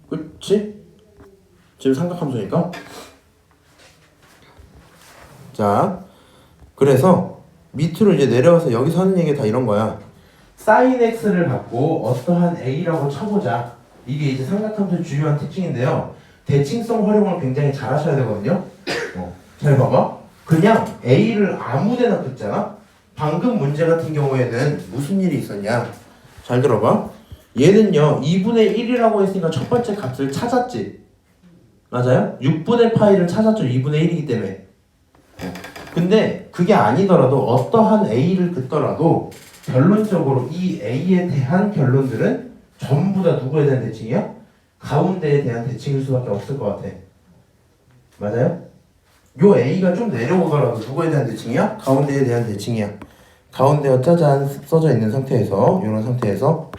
그치? 지금 삼각함수니까. 자, 그래서 밑으로 이제 내려와서 여기서 하는 얘기가 다 이런 거야. sin x를 갖고 어떠한 a라고 쳐보자. 이게 이제 삼각함수의 중요한 특징인데요. 대칭성 활용을 굉장히 잘 하셔야 되거든요. 잘 봐봐. 그냥 a를 아무데나 긋잖아. 방금 문제 같은 경우에는 무슨 일이 있었냐. 잘 들어봐. 얘는요 2분의 1이라고 했으니까 첫 번째 값을 찾았지. 맞아요? 6분의 파이를 찾았죠. 2분의 1이기 때문에. 근데 그게 아니더라도 어떠한 a를 긋더라도 결론적으로 이 a에 대한 결론들은 전부 다 누구에 대한 대칭이야? 가운데에 대한 대칭일 수밖에 없을 것 같아. 맞아요? 요 a가 좀 내려오더라도 누구에 대한 대칭이야? 가운데에 대한 대칭이야. 가운데가 짜잔 써져 있는 상태에서 이런 상태에서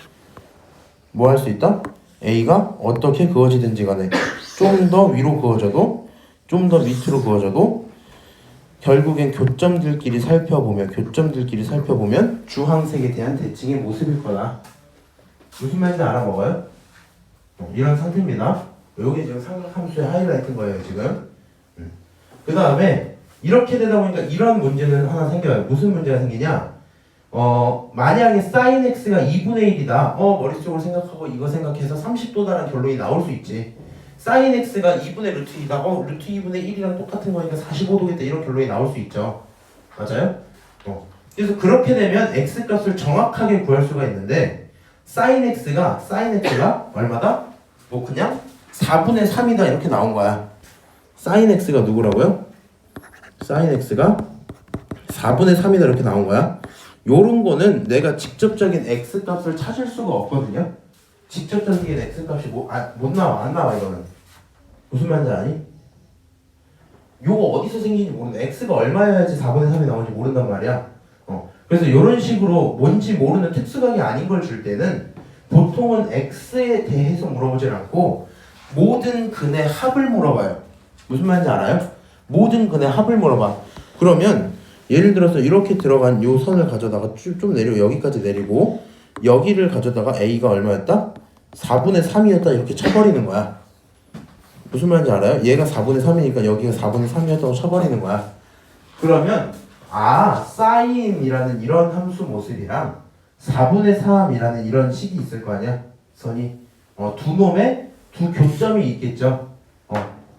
뭐 할 수 있다? a가 어떻게 그어지든지 간에 좀 더 위로 그어져도 좀 더 밑으로 그어져도 결국엔 교점들끼리 살펴보면 주황색에 대한 대칭의 모습일 거다. 무슨 말인지 알아먹어요? 이런 상태입니다. 여기 지금 삼각함수의 하이라이트인 거예요 지금. 그 다음에 이렇게 되다 보니까 이런 문제는 하나 생겨요. 무슨 문제가 생기냐? 만약에 sin x가 2분의 1이다. 머릿속으로 생각하고 이거 생각해서 30도다라는 결론이 나올 수 있지. sin x가 2분의 루트 2다. 루트 2분의 1이랑 똑같은 거니까 45도겠다. 이런 결론이 나올 수 있죠. 맞아요? 그래서 그렇게 되면 x 값을 정확하게 구할 수가 있는데 sin x가 얼마다? 뭐 그냥 4분의 3이다 이렇게 나온 거야. sin x가 누구라고요? sin x가 4분의 3이다 이렇게 나온 거야. 요런 거는 내가 직접적인 x 값을 찾을 수가 없거든요. 직접적인 x 값이 못 나와. 안 나와 이거는. 무슨 말인지 아니? 요거 어디서 생기는지 모르는데 x가 얼마여야지 4분의 3이 나오는지 모른단 말이야. 그래서 이런 식으로 뭔지 모르는 특수각이 아닌 걸 줄 때는 보통은 x에 대해서 물어보질 않고 모든 근의 합을 물어봐요. 무슨 말인지 알아요? 모든 근의 합을 물어봐. 그러면 예를 들어서 이렇게 들어간 요 선을 가져다가 좀 내리고 여기까지 내리고 여기를 가져다가 a가 얼마였다? 4분의 3이었다 이렇게 쳐버리는 거야. 무슨 말인지 알아요? 얘가 4분의 3이니까 여기가 4분의 3이었다고 쳐버리는 거야. 그러면 sin이라는 이런 함수 모습이랑 4분의 3이라는 이런 식이 있을 거 아니야? 선이 두 놈에 두 교점이 있겠죠.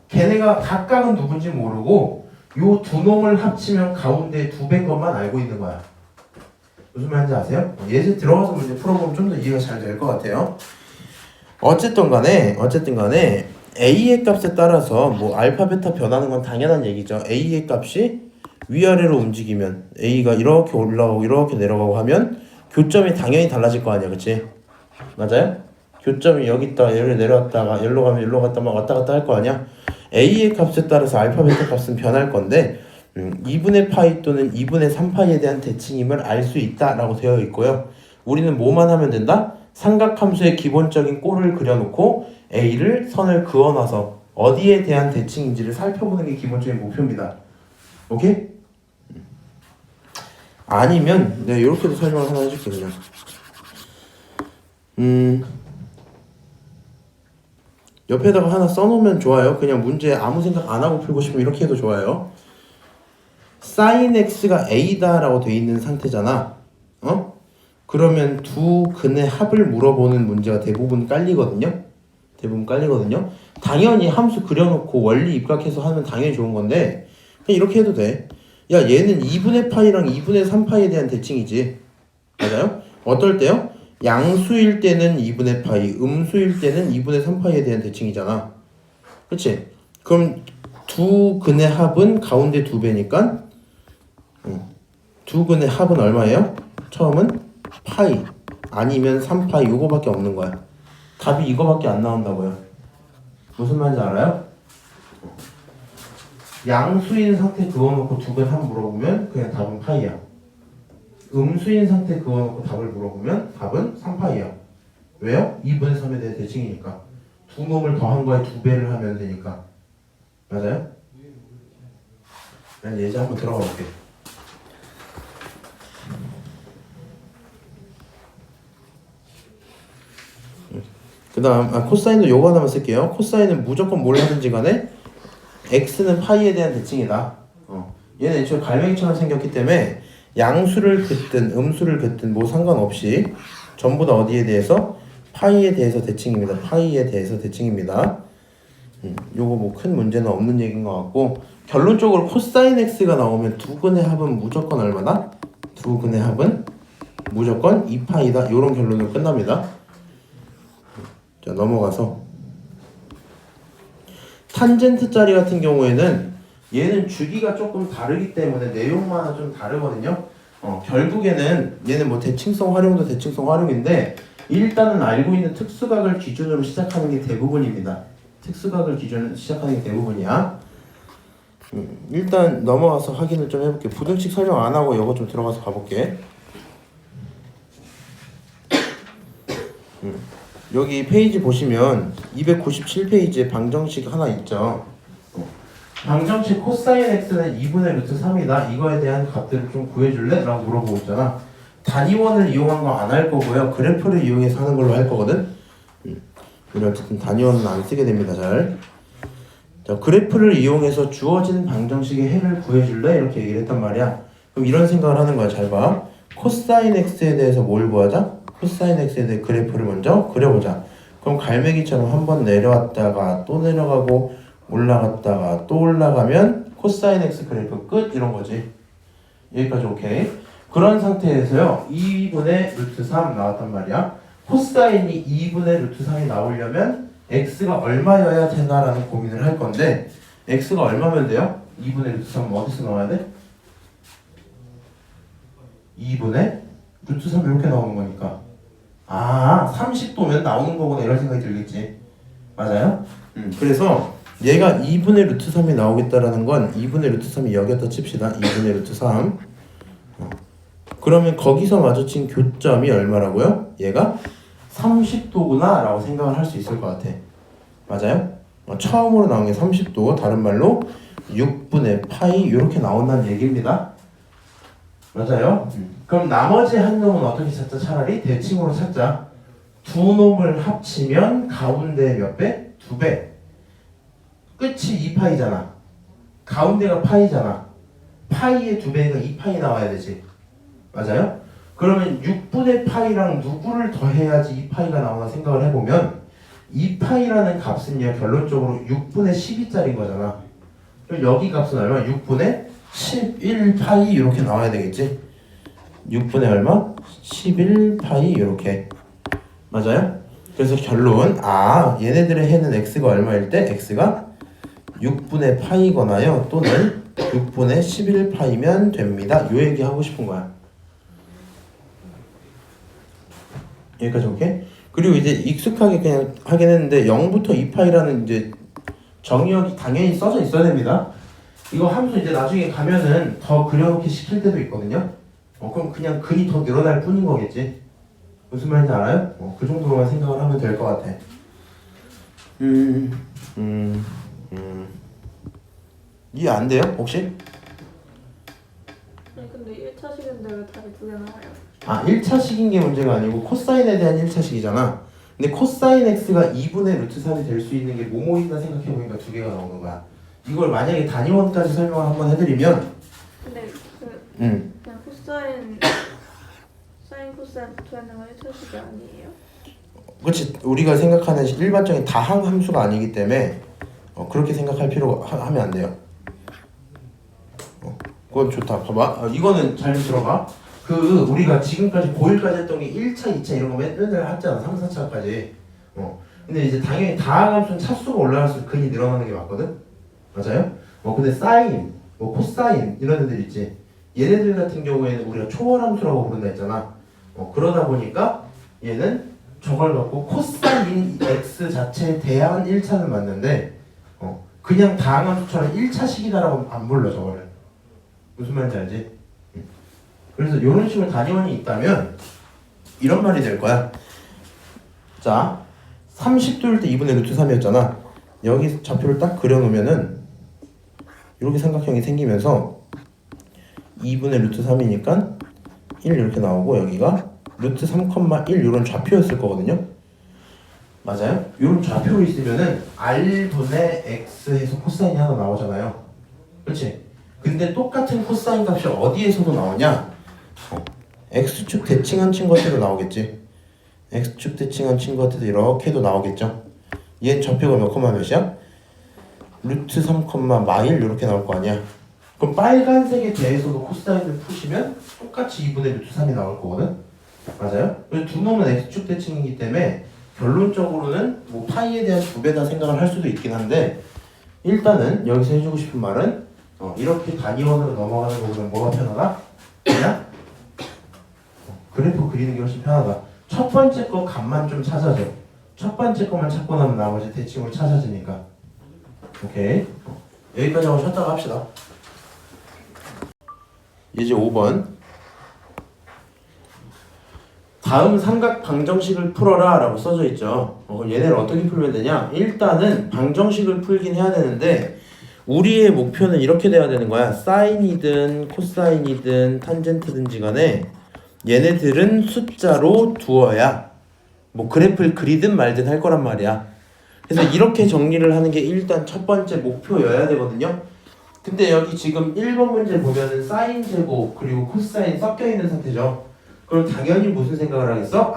걔네가 각각은 누군지 모르고 요 두 놈을 합치면 가운데 두 배인 것만 알고 있는 거야. 무슨 말인지 아세요? 예제 들어가서 문제 풀어보면 좀 더 이해가 잘 될 것 같아요. 어쨌든 간에 a의 값에 따라서 뭐 알파 베타 변하는 건 당연한 얘기죠. a의 값이 위아래로 움직이면 a가 이렇게 올라가고 이렇게 내려가고 하면 교점이 당연히 달라질 거 아니야, 그치? 맞아요? 교점이 여기 있다가 여기로 내려왔다가 여기로 가면 여기로 갔다 막 왔다 갔다 할 거 아니야? a의 값에 따라서 알파 베타 값은 변할 건데 2분의 파이 또는 2분의 3파이에 대한 대칭임을 알 수 있다라고 되어 있고요. 우리는 뭐만 하면 된다? 삼각함수의 기본적인 꼴을 그려놓고 a를 선을 그어놔서 어디에 대한 대칭인지를 살펴보는 게 기본적인 목표입니다. 오케이? 아니면 내가 이렇게도 설명을 하나 해줄게 그냥. 옆에다가 하나 써놓으면 좋아요. 그냥 문제 아무 생각 안 하고 풀고 싶으면 이렇게 해도 좋아요. sin x가 a다라고 돼 있는 상태잖아. 그러면 두 근의 합을 물어보는 문제가 대부분 깔리거든요. 당연히 함수 그려놓고 원리 입각해서 하면 당연히 좋은 건데 그냥 이렇게 해도 돼. 야 얘는 2분의 파이랑 2분의 3파이에 대한 대칭이지. 맞아요? 어떨 때요? 양수일 때는 2분의 파이, 음수일 때는 2분의 3파이에 대한 대칭이잖아. 그치? 그럼 두 근의 합은 가운데 2배니까 두 근의 합은 얼마예요? 처음은 파이 아니면 3파이 요거밖에 없는 거야. 답이 이거밖에 안 나온다고요. 무슨 말인지 알아요? 양수인 상태 그어놓고 두 근 합 물어보면 그냥 답은 파이야. 음수인 상태 그어놓고 답을 물어보면 답은 3파이야. 왜요? 2분의 3에 대해 대칭이니까. 두 놈을 더한 거에 2배를 하면 되니까. 맞아요? 난 예제 한번 들어가 볼게. 그 다음 코사인도 요거 하나만 쓸게요. 코사인은 무조건 뭘 하든지 간에 x는 파이에 대한 대칭이다. 얘는 애초에 갈매기처럼 생겼기 때문에 양수를 긋든 음수를 긋든 뭐 상관없이 전부 다 어디에 대해서? 파이에 대해서 대칭입니다. 파이에 대해서 대칭입니다. 요거 뭐 큰 문제는 없는 얘기인 것 같고, 결론적으로 코사인 x가 나오면 두 근의 합은 무조건 얼마다? 두 근의 합은 무조건 2파이다. 요런 결론으로 끝납니다. 자, 넘어가서 탄젠트 짜리 같은 경우에는 얘는 주기가 조금 다르기 때문에 내용만 좀 다르거든요. 결국에는 얘는 뭐 대칭성 활용도 대칭성 활용인데 일단은 알고 있는 특수각을 기준으로 시작하는 게 대부분입니다. 특수각을 기준으로 시작하는 게 대부분이야. 일단 넘어가서 확인을 좀 해볼게. 부등식 설명 안 하고 이거 좀 들어가서 봐볼게. 여기 페이지 보시면 297페이지에 방정식 하나 있죠. 방정식 코사인 x는 2분의 루트 3이다. 이거에 대한 값들을 좀 구해줄래? 라고 물어보고 있잖아. 단위원을 이용한 거 안 할 거고요. 그래프를 이용해서 하는 걸로 할 거거든. 우리 어쨌든 단위원은 안 쓰게 됩니다. 잘. 자, 그래프를 이용해서 주어진 방정식의 해를 구해줄래? 이렇게 얘기를 했단 말이야. 그럼 이런 생각을 하는 거야. 잘 봐. 코사인 x에 대해서 뭘 구하자? 코사인 x에 대해 그래프를 먼저 그려보자. 그럼 갈매기처럼 한번 내려왔다가 또 내려가고 올라갔다가 또 올라가면 코사인 x 그래프 끝 이런 거지. 여기까지 오케이. 그런 상태에서요 2분의 루트 3 나왔단 말이야. 코사인이 2분의 루트 3이 나오려면 x가 얼마여야 되나라는 고민을 할 건데 x가 얼마면 돼요? 2분의 루트 3은 어디서 나와야 돼? 2분의 루트 3 이렇게 나오는 거니까 30도면 나오는 거구나 이런 생각이 들겠지. 맞아요? 그래서 얘가 2분의 루트 3이 나오겠다라는 건 2분의 루트 3이 여기다 칩시다. 2분의 루트 3 그러면 거기서 마주친 교점이 얼마라고요? 얘가 30도구나 라고 생각을 할 수 있을 것 같아. 맞아요? 처음으로 나온 게 30도, 다른 말로 6분의 파이 이렇게 나온다는 얘기입니다. 맞아요? 그럼 나머지 한 놈은 어떻게 찾자? 차라리 대칭으로 찾자. 두 놈을 합치면 가운데 몇 배? 2배. 끝이 2파이잖아. 가운데가 파이잖아. 파이의 2배니까 2파이 나와야 되지. 맞아요? 그러면 6분의 파이랑 누구를 더해야지 2파이가 나오나 생각을 해보면 2파이라는 값은요 결론적으로 6분의 12짜리인 거잖아. 그럼 여기 값은 얼마? 6분의 11파이 이렇게 나와야 되겠지. 6분의 얼마? 11파이 이렇게. 맞아요? 그래서 결론 얘네들의 해는 x가 얼마일 때 x가 6분의 파이거나요 또는 6분의 11파이면 됩니다. 요 얘기 하고 싶은 거야. 여기까지 오케이? 그리고 이제 익숙하게 그냥 하긴 했는데 0부터 2파이라는 이제 정의역이 당연히 써져 있어야 됩니다. 이거 함수 이제 나중에 가면은 더 그려놓기 시킬 때도 있거든요. 그럼 그냥 근이 더 늘어날 뿐인 거겠지. 무슨 말인지 알아요? 그 정도로만 생각을 하면 될 것 같아. 이해 안 돼요? 혹시? 아니 근데 1차식인데 왜 답이 2개 나와요? 1차식인 게 문제가 아니고 코사인에 대한 1차식이잖아. 근데 코사인 x가 2분의 루트 3이 될 수 있는 게 뭐뭐이다 생각해보니까 2개가 나오는 거야. 이걸 만약에 단위원까지 설명을 한번 해드리면 근데 응. 그냥 코사인 코사인 붙어있는 건 1차식이 아니에요? 그렇지. 우리가 생각하는 일반적인 다항 함수가 아니기 때문에 그렇게 생각할 필요가 하면 안 돼요. 그건 좋다. 봐봐. 이거는 잘 들어봐. 그 우리가 지금까지 고1까지 했던 게 1차, 2차 이런 거 맨날 했잖아. 3, 4차까지. 근데 이제 당연히 다항함수는 차수가 올라갈수록 근이 늘어나는 게 맞거든. 맞아요? 근데 사인, 코사인 이런 애들 있지. 얘네들 같은 경우에는 우리가 초월함수라고 부른다 했잖아. 그러다 보니까 얘는 저걸 갖고 코사인 x 자체에 대한 1차는 맞는데 그냥 다항함수처럼 1차식이다라고 안 불러 저거를. 무슨 말인지 알지? 그래서 이런 식으로 단위원이 있다면 이런 말이 될 거야. 자, 30도일 때 2분의 루트 3이었잖아. 여기 좌표를 딱 그려놓으면은 이렇게 삼각형이 생기면서 2분의 루트 3이니까 1 이렇게 나오고 여기가 루트 3,1 이런 좌표였을 거거든요. 맞아요? 이런 좌표로 있으면은 r분의 x 해서 코사인이 하나 나오잖아요. 그렇지? 근데 똑같은 코사인 값이 어디에서도 나오냐? x축 대칭한 친구한테도 나오겠지. x축 대칭한 친구한테도 이렇게도 나오겠죠. 얘 좌표가 몇 콤마 몇이야? 루트 3, 마일 이렇게 나올 거 아니야. 그럼 빨간색에 대해서도 코사인을 푸시면 똑같이 2분의 루트 3이 나올 거거든. 맞아요? 두 놈은 x축 대칭이기 때문에 결론적으로는 뭐 파이에 대한 2배다 생각을 할 수도 있긴 한데 일단은 여기서 해주고 싶은 말은 이렇게 단위원으로 넘어가는 거보다 뭐가 편하다? 그냥 그래프 그리는 게 훨씬 편하다. 첫 번째 거 값만 좀 찾아줘. 첫 번째 거만 찾고 나면 나머지 대칭으로 찾아지니까. 오케이. 여기까지 하고 쉬었다가 합시다. 이제 5번. 다음 삼각 방정식을 풀어라 라고 써져 있죠. 그럼 얘네를 어떻게 풀면 되냐? 일단은 방정식을 풀긴 해야 되는데 우리의 목표는 이렇게 돼야 되는 거야. 사인이든 코사인이든 탄젠트든지 간에 얘네들은 숫자로 두어야 뭐 그래프를 그리든 말든 할 거란 말이야. 그래서 이렇게 정리를 하는 게 일단 첫 번째 목표여야 되거든요. 근데 여기 지금 1번 문제 보면은 사인 제곱 그리고 코사인 섞여 있는 상태죠. 그럼 당연히 무슨 생각을 하겠어?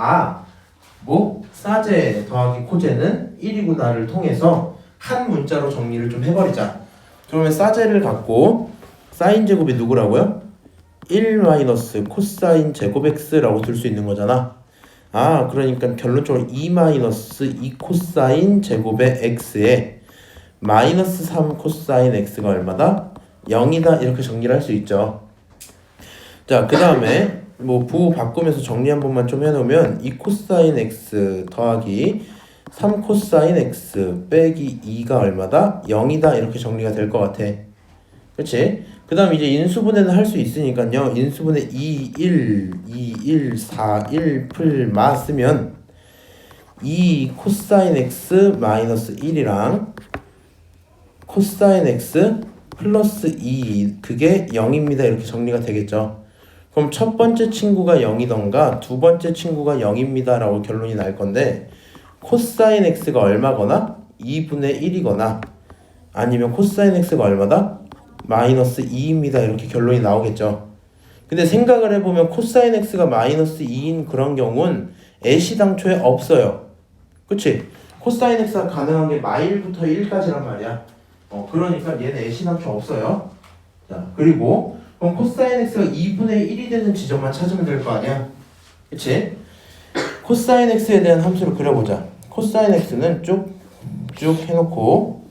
사제 더하기 코제는 1이구나를 통해서 한 문자로 정리를 좀 해버리자. 그러면 사제를 갖고 사인 제곱이 누구라고요? 1 마이너스 코사인 제곱 x라고 둘 수 있는 거잖아. 그러니까 결론적으로 2 마이너스 2 코사인 제곱의 x에 마이너스 3 코사인 x가 얼마다? 0이다 이렇게 정리를 할 수 있죠. 자, 그 다음에 부호 바꾸면서 정리 한 번만 좀 해놓으면 2 코사인 x 더하기 3 코사인 x 빼기 2가 얼마다? 0이다 이렇게 정리가 될 것 같아. 그렇지? 그 다음 이제 인수분해는 할 수 있으니까요. 인수분해 2, 1, 2, 1, 4, 1 풀마 쓰면 2 코사인 x 마이너스 1이랑 코사인 x 플러스 2 그게 0입니다 이렇게 정리가 되겠죠. 그럼 첫 번째 친구가 0이던가 두 번째 친구가 0입니다 라고 결론이 날 건데 코사인 x가 얼마거나 2분의 1이거나 아니면 코사인 x가 얼마다? 마이너스 2입니다 이렇게 결론이 나오겠죠. 근데 생각을 해보면 코사인 x가 마이너스 2인 그런 경우는 애시 당초에 없어요. 그치? 코사인 x가 가능한 게 마일부터 1까지란 말이야. 그러니까 얘는 애시 당초 없어요. 자, 그리고 그럼 코사인 x가 2분의 1이 되는 지점만 찾으면 될 거 아니야. 그치? 코사인 x에 대한 함수를 그려보자. 코사인 x는 쭉 해놓고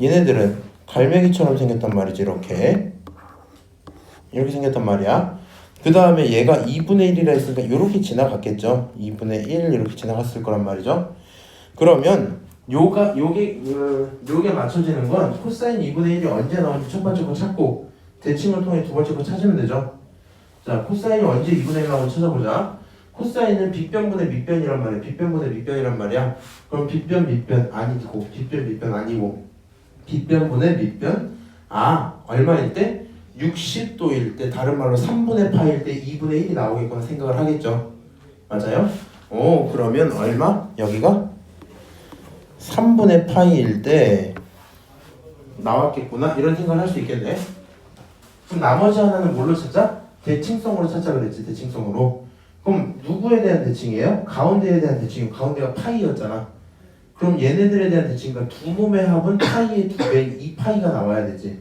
얘네들은 갈매기처럼 생겼단 말이지. 이렇게 생겼단 말이야. 그 다음에 얘가 2분의 1이라 했으니까 이렇게 지나갔겠죠. 2분의 1 이렇게 지나갔을 거란 말이죠. 그러면 요게 맞춰지는 건 코사인 2분의 1이 언제 나오는지 첫 번째 거 찾고 대칭을 통해 두 번째 거 찾으면 되죠. 자, 코사인이 언제 2분의 1 나오는지 찾아보자. 코사인은 빗변분의 밑변이란 말이야. 빗변분의 밑변이란 말이야. 그럼 빗변 밑변 아니고 빗변 밑변 아니고 빗변분의 밑변 얼마일 때? 60도일 때 다른 말로 3분의 파일 때 2분의 1이 나오겠거나 생각을 하겠죠. 맞아요? 그러면 얼마? 여기가 3분의 파이일 때 나왔겠구나 이런 생각을 할 수 있겠네. 그럼 나머지 하나는 뭘로 찾자? 대칭성으로 찾자 그랬지. 대칭성으로. 그럼 누구에 대한 대칭이에요? 가운데에 대한 대칭이고 가운데가 파이였잖아. 그럼 얘네들에 대한 대칭과 두 놈의 합은 파이의 2배 2파이가 나와야 되지.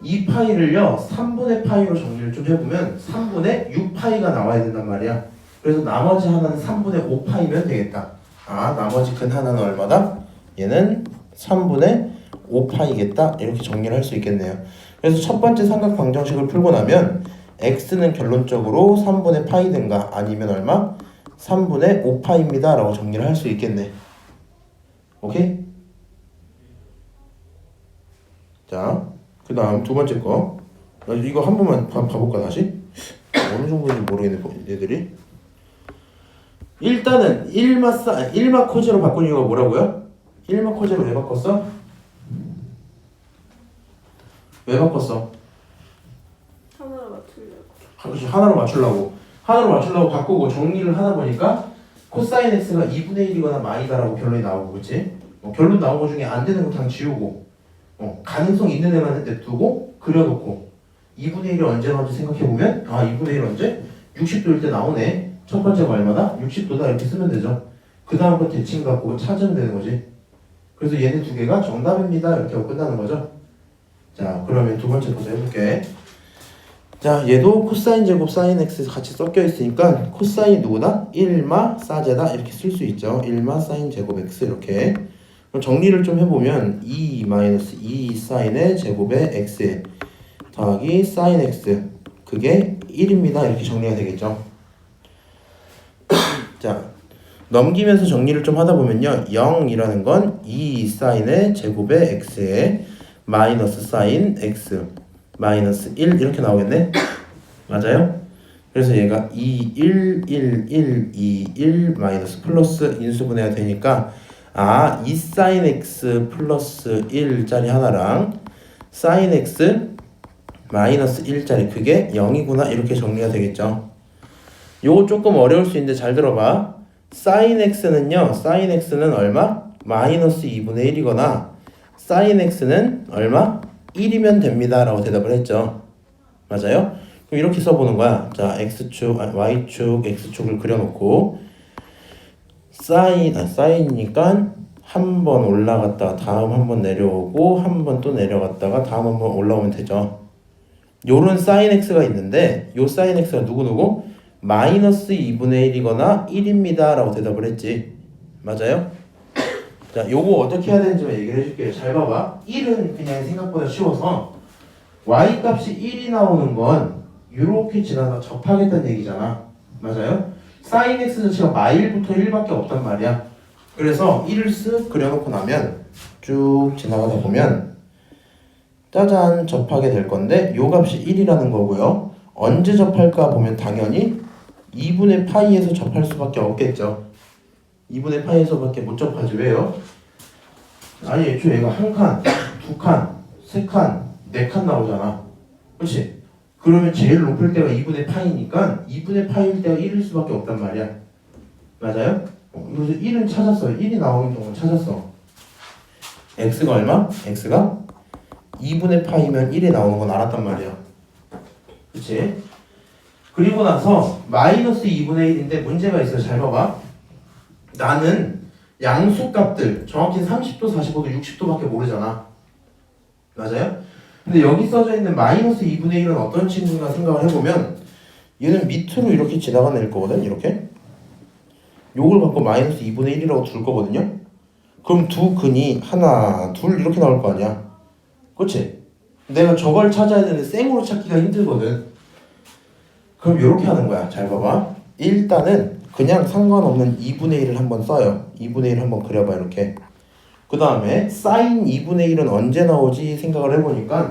이 파이를요 3분의 파이로 정리를 좀 해보면 3분의 6파이가 나와야 된단 말이야. 그래서 나머지 하나는 3분의 5파이면 되겠다. 아, 나머지 근 하나는 얼마다? 얘는 3분의 5파이겠다. 이렇게 정리를 할 수 있겠네요. 그래서 첫 번째 삼각 방정식을 풀고 나면 x는 결론적으로 3분의 파이든가 아니면 얼마? 3분의 5파입니다 라고 정리를 할 수 있겠네. 오케이? 자, 그 다음 두 번째 거. 이거 한 번만 봐볼까 다시? 어느 정도인지 모르겠네 얘들이. 일단은 1마 코제로 바꾼 이유가 뭐라고요? 1마 코제로 왜 바꿨어? 왜 바꿨어? 하나로 맞추려고. 그렇지, 하나로 맞추려고 바꾸고 정리를 하다 보니까 코사인 x가 2분의 1이거나 마이다라고 결론이 나오고, 그치? 결론 나온 거 중에 안 되는 거 다 지우고 가능성 있는 애만 냅두고 그려놓고 2분의 1이 언제 나오는지 생각해보면 2분의 1 언제? 60도일 때 나오네. 첫 번째가 얼마다? 60도다 이렇게 쓰면 되죠. 그 다음 거 대칭 갖고 찾으면 되는 거지. 그래서 얘네 두 개가 정답입니다 이렇게 하고 끝나는 거죠. 자, 그러면 두 번째 부터 해볼게. 자, 얘도 코사인 제곱 사인 x 같이 섞여 있으니까 코사인 누구다? 1마 사제다 이렇게 쓸 수 있죠. 1마 사인 제곱 x 이렇게. 그럼 정리를 좀 해보면 2 마이너스 2 사인의 제곱의 x 더하기 사인 x 그게 1입니다 이렇게 정리가 되겠죠. 자, 넘기면서 정리를 좀 하다 보면요 0이라는 건 2 사인의 제곱의 x에 마이너스 사인 x 마이너스 1 이렇게 나오겠네. 맞아요? 그래서 얘가 2, 1, 1, 1, 2, 1 마이너스 플러스 인수분해가 되니까 2 사인 x 플러스 1짜리 하나랑 사인 x 마이너스 1짜리 그게 0이구나 이렇게 정리가 되겠죠. 요거 조금 어려울 수 있는데 잘 들어봐. 사인 x는 얼마? 마이너스 2분의 1이거나 사인 x는 얼마? 1이면 됩니다 라고 대답을 했죠. 맞아요? 그럼 이렇게 써보는 거야. 자, x축, y축, x축을 그려놓고 사인이니까 한 번 올라갔다가 다음 한 번 내려오고 한 번 또 내려갔다가 다음 한 번 올라오면 되죠. 요런 사인 x가 있는데 요 사인 x가 누구? 마이너스 2분의 1이거나 1입니다 라고 대답을 했지. 맞아요? 자, 요거 어떻게 해야 되는지 얘기를 해줄게요. 잘 봐봐. 1은 그냥 생각보다 쉬워서 y 값이 1이 나오는 건 이렇게 지나서 접하겠다는 얘기잖아. 맞아요? 사인 x 자체가 마일부터 1밖에 없단 말이야. 그래서 1을 쓱 그려놓고 나면 쭉 지나가다 보면 짜잔 접하게 될 건데 요 값이 1이라는 거고요. 언제 접할까 보면 당연히 2분의 파이에서 접할 수밖에 없겠죠. 2분의 파이에서밖에 못 접하지. 왜요? 아니 애초에 얘가 한 칸, 두 칸, 세 칸, 네 칸 나오잖아. 그렇지? 그러면 제일 높을 때가 2분의 파이니까 2분의 파이일 때가 1일 수밖에 없단 말이야. 맞아요? 그래서 1은 찾았어요. 1이 나오는 경우는 찾았어. x가 얼마? x가 2분의 파이면 1이 나오는 건 알았단 말이야. 그치? 그리고 나서 마이너스 2분의 1인데 문제가 있어. 잘 봐봐. 나는 양수값들 정확히 30도, 45도, 60도밖에 모르잖아. 맞아요? 근데 여기 써져 있는 마이너스 2분의 1은 어떤 친구인가 생각을 해보면 얘는 밑으로 이렇게 지나가는 일 거거든. 이렇게 요걸 갖고 마이너스 2분의 1이라고 둘 거거든요. 그럼 두 근이 하나, 둘 이렇게 나올 거 아니야. 그렇지? 내가 저걸 찾아야 되는데 생으로 찾기가 힘들거든. 그럼 이렇게 하는 거야. 잘 봐봐. 일단은 그냥 상관없는 2분의 1을 한번 써요. 2분의 1을 한번 그려봐 이렇게. 그 다음에 사인 2분의 1은 언제 나오지 생각을 해보니까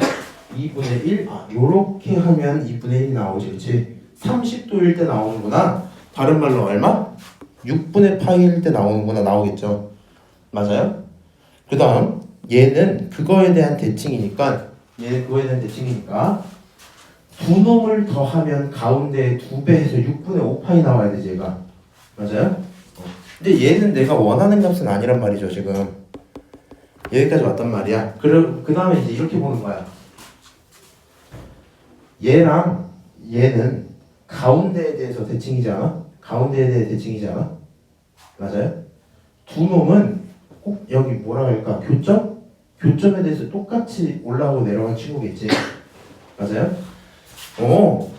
2분의 1 요렇게 하면 2분의 1이 나오지. 그치? 30도일 때 나오는구나. 다른 말로 얼마? 6분의 파이일 때 나오는구나. 나오겠죠. 맞아요? 그 다음 얘는 그거에 대한 대칭이니까 두 놈을 더하면 가운데 2배 해서 6분의 5파이 나와야 되지 얘가. 맞아요? 근데 얘는 내가 원하는 값은 아니란 말이죠 지금. 여기까지 왔단 말이야. 그 다음에 이제 이렇게 보는 거야. 얘랑 얘는 가운데에 대해서 대칭이지 않아? 가운데에 대해 대칭이지 않아? 맞아요? 두 놈은 꼭 여기 뭐라 할까? 교점? 교점에 대해서 똑같이 올라오고 내려가는 친구겠지. 맞아요?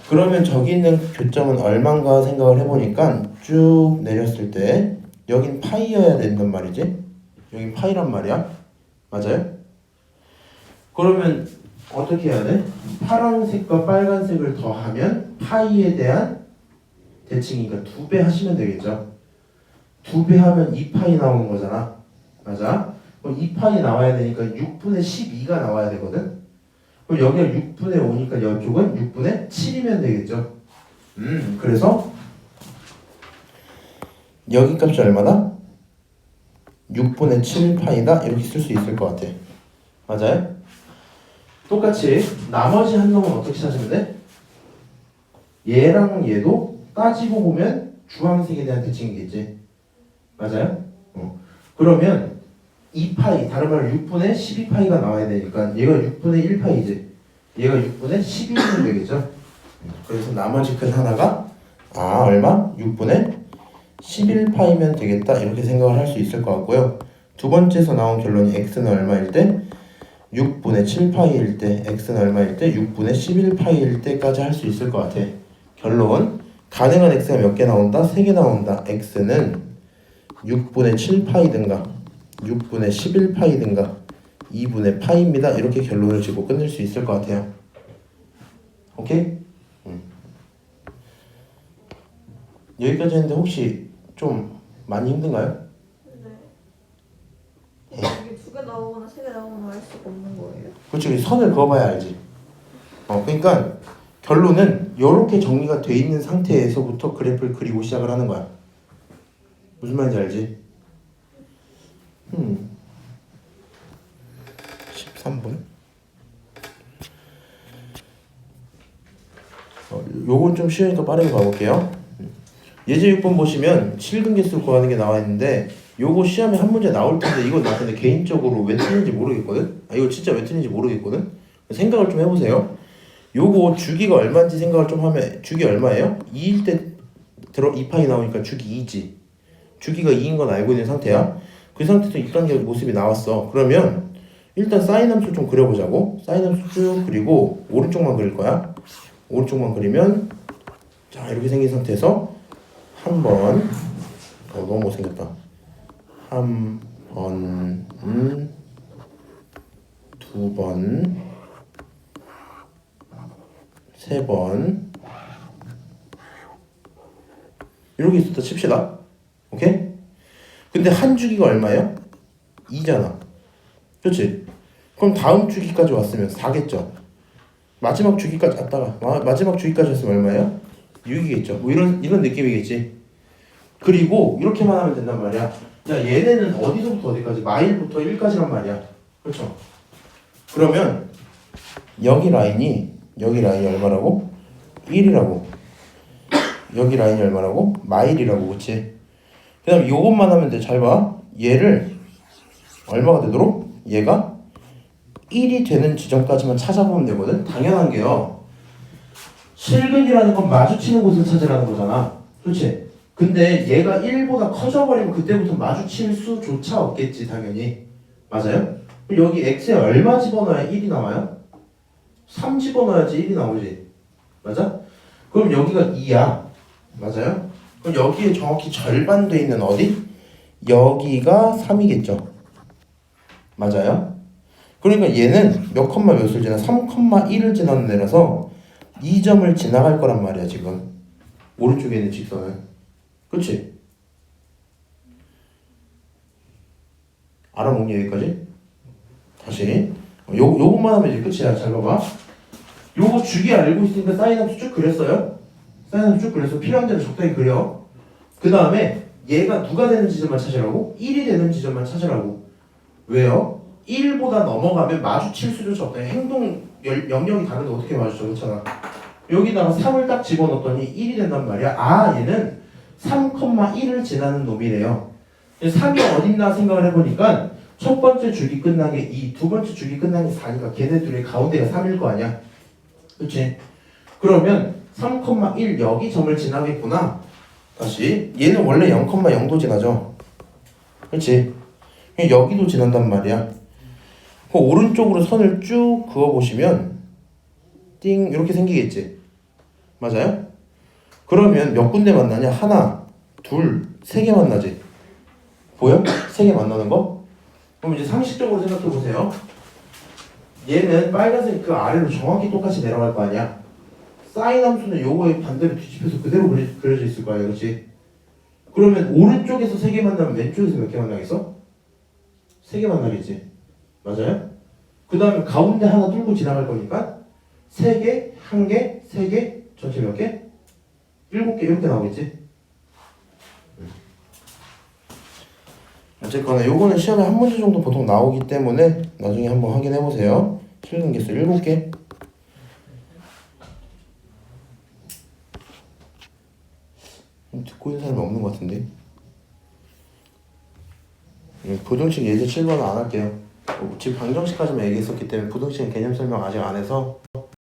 그러면 저기 있는 교점은 얼마인가 생각을 해보니까 쭉 내렸을 때 여긴 파이여야 된단 말이지? 여긴 파이란 말이야? 맞아요? 그러면 어떻게 해야 돼? 파란색과 빨간색을 더하면 파이에 대한 대칭이니까 2배 하시면 되겠죠? 2배 하면 2파이 나오는 거잖아. 맞아? 그럼 2파이 나와야 되니까 6분의 12가 나와야 되거든? 그럼 여기가 6분의 5니까 이쪽은 6분의 7이면 되겠죠? 그래서 여기 값이 얼마다? 6분의 7파이다? 이렇게 쓸 수 있을 것 같아. 맞아요? 똑같이 나머지 한 놈은 어떻게 찾으면 돼? 얘랑 얘도 따지고 보면 주황색에 대한 대칭이겠지. 맞아요? 그러면 2파이, 다른 말로 6분의 12파이가 나와야 되니까 얘가 6분의 1파이지. 얘가 6분의 12면 되겠죠. 그래서 나머지 큰 하나가 얼마? 6분의 11파이면 되겠다. 이렇게 생각을 할 수 있을 것 같고요. 두 번째에서 나온 결론이 x는 얼마일 때? 6분의 7파이일 때, x는 얼마일 때? 6분의 11파이일 때까지 할 수 있을 것 같아. 결론, 가능한 x가 몇 개 나온다? 3개 나온다. x는 6분의 7파이든가 6분의 11파이든가 2분의 파이입니다. 이렇게 결론을 짓고 끝낼 수 있을 것 같아요. 오케이? 여기까지 했는데 혹시 좀 많이 힘든가요? 네. 이게 2개 나오거나 3개 나오거나 알 수가 없는 거예요? 그렇지. 선을 그어봐야 알지. 그러니까 결론은 이렇게 정리가 돼 있는 상태에서부터 그래프를 그리고 시작을 하는 거야. 무슨 말인지 알지? 13분. 요건 좀 쉬우니까 빠르게 가볼게요. 예제 6번 보시면 실근계수 구하는 게 나와 있는데 요거 시험에 한 문제 나올 텐데 이거 나 근데 개인적으로 왜 틀린지 모르겠거든? 이거 진짜 왜 틀린지 모르겠거든? 생각을 좀 해보세요. 요거 주기가 얼마인지 생각을 좀 하면 주기 얼마예요? 2일 때 2파이 나오니까 주기 2지. 주기가 2인 건 알고 있는 상태야. 그 상태에서 2단계 모습이 나왔어. 그러면 일단 사인 함수 좀 그려보자고. 사인 함수 쭉 그리고 오른쪽만 그릴 거야. 오른쪽만 그리면 자 이렇게 생긴 상태에서 한 번 너무 못생겼다. 한 번, 두 번, 세 번 이렇게 있었다 칩시다. 오케이? 근데 한 주기가 얼마예요? 2잖아. 그렇지? 그럼 다음 주기까지 왔으면 4겠죠. 마지막 주기까지 왔다가 마지막 주기까지 왔으면 얼마예요? 6이겠죠. 뭐 이런 느낌이겠지. 그리고 이렇게만 하면 된단 말이야. 자, 얘네는 어디서부터 어디까지? 마일부터 1까지란 말이야. 그렇죠? 그러면 여기 라인이 얼마라고? 1이라고. 여기 라인이 얼마라고? 마일이라고. 그치? 그 다음에 요것만 하면 돼. 잘 봐. 얘를 얼마가 되도록? 얘가 1이 되는 지점까지만 찾아보면 되거든. 당연한 게요. 실근이라는 건 마주치는 곳을 찾으라는 거잖아. 그렇지? 근데 얘가 1보다 커져버리면 그때부터 마주칠 수조차 없겠지. 당연히. 맞아요? 그럼 여기 x에 얼마 집어넣어야 1이 나와요? 3 집어넣어야지 1이 나오지. 맞아? 그럼 여기가 2야. 맞아요? 그럼 여기에 정확히 절반 돼 있는 어디? 여기가 3이겠죠. 맞아요? 그러니까 얘는 몇 컴마 몇을 지나? 3,1을 지나는 애라서 2점을 지나갈 거란 말이야 지금. 오른쪽에 있는 직선은. 그치? 알아먹니 여기까지? 다시 요것만 하면 이제 끝이야. 잘 봐봐. 요거 주기 알고 있으니까 사인 함수 쭉 그렸어요. 사인 함수 쭉 그려서 필요한 대로 적당히 그려. 그 다음에 얘가 누가 되는 지점만 찾으라고? 1이 되는 지점만 찾으라고. 왜요? 1보다 넘어가면 마주칠 수도 적당히 행동 영역이 다른데 어떻게 마주쳐? 그렇잖아. 여기다가 3을 딱 집어넣었더니 1이 된단 말이야. 얘는 3,1을 지나는 놈이래요. 3이 어딨나 생각을 해보니까 첫 번째 주기 끝난 게 2, 두 번째 주기 끝난 게 4니까 걔네 둘의 가운데가 3일 거 아니야. 그치? 그러면 3,1 여기 점을 지나겠구나. 다시 얘는 원래 0,0도 지나죠. 그치? 여기도 지난단 말이야. 그 오른쪽으로 선을 쭉 그어보시면 띵 이렇게 생기겠지. 맞아요? 그러면 몇 군데 만나냐? 하나, 둘, 세 개 만나지. 보여? 세 개 만나는 거? 그럼 이제 상식적으로 생각해 보세요. 얘는 빨간색 그 아래로 정확히 똑같이 내려갈 거 아니야. 사인 함수는 요거에 반대로 뒤집혀서 그대로 그려져 있을 거 아니야, 그렇지? 그러면 오른쪽에서 세 개 만나면 왼쪽에서 몇 개 만나겠어? 세 개 만나겠지. 맞아요? 그 다음에 가운데 하나 뚫고 지나갈 거니까 세 개, 한 개, 세 개, 전체 몇 개? 7개 이렇게 나오겠지. 어쨌거나 요거는 시험에 한 문제 정도 보통 나오기 때문에 나중에 한번 확인해 보세요. 틀린 개수 7개. 듣고 있는 사람이 없는 것 같은데. 부등식 예제 7번은 안 할게요. 지금 방정식까지만 얘기했었기 때문에 부등식은 개념 설명 아직 안 해서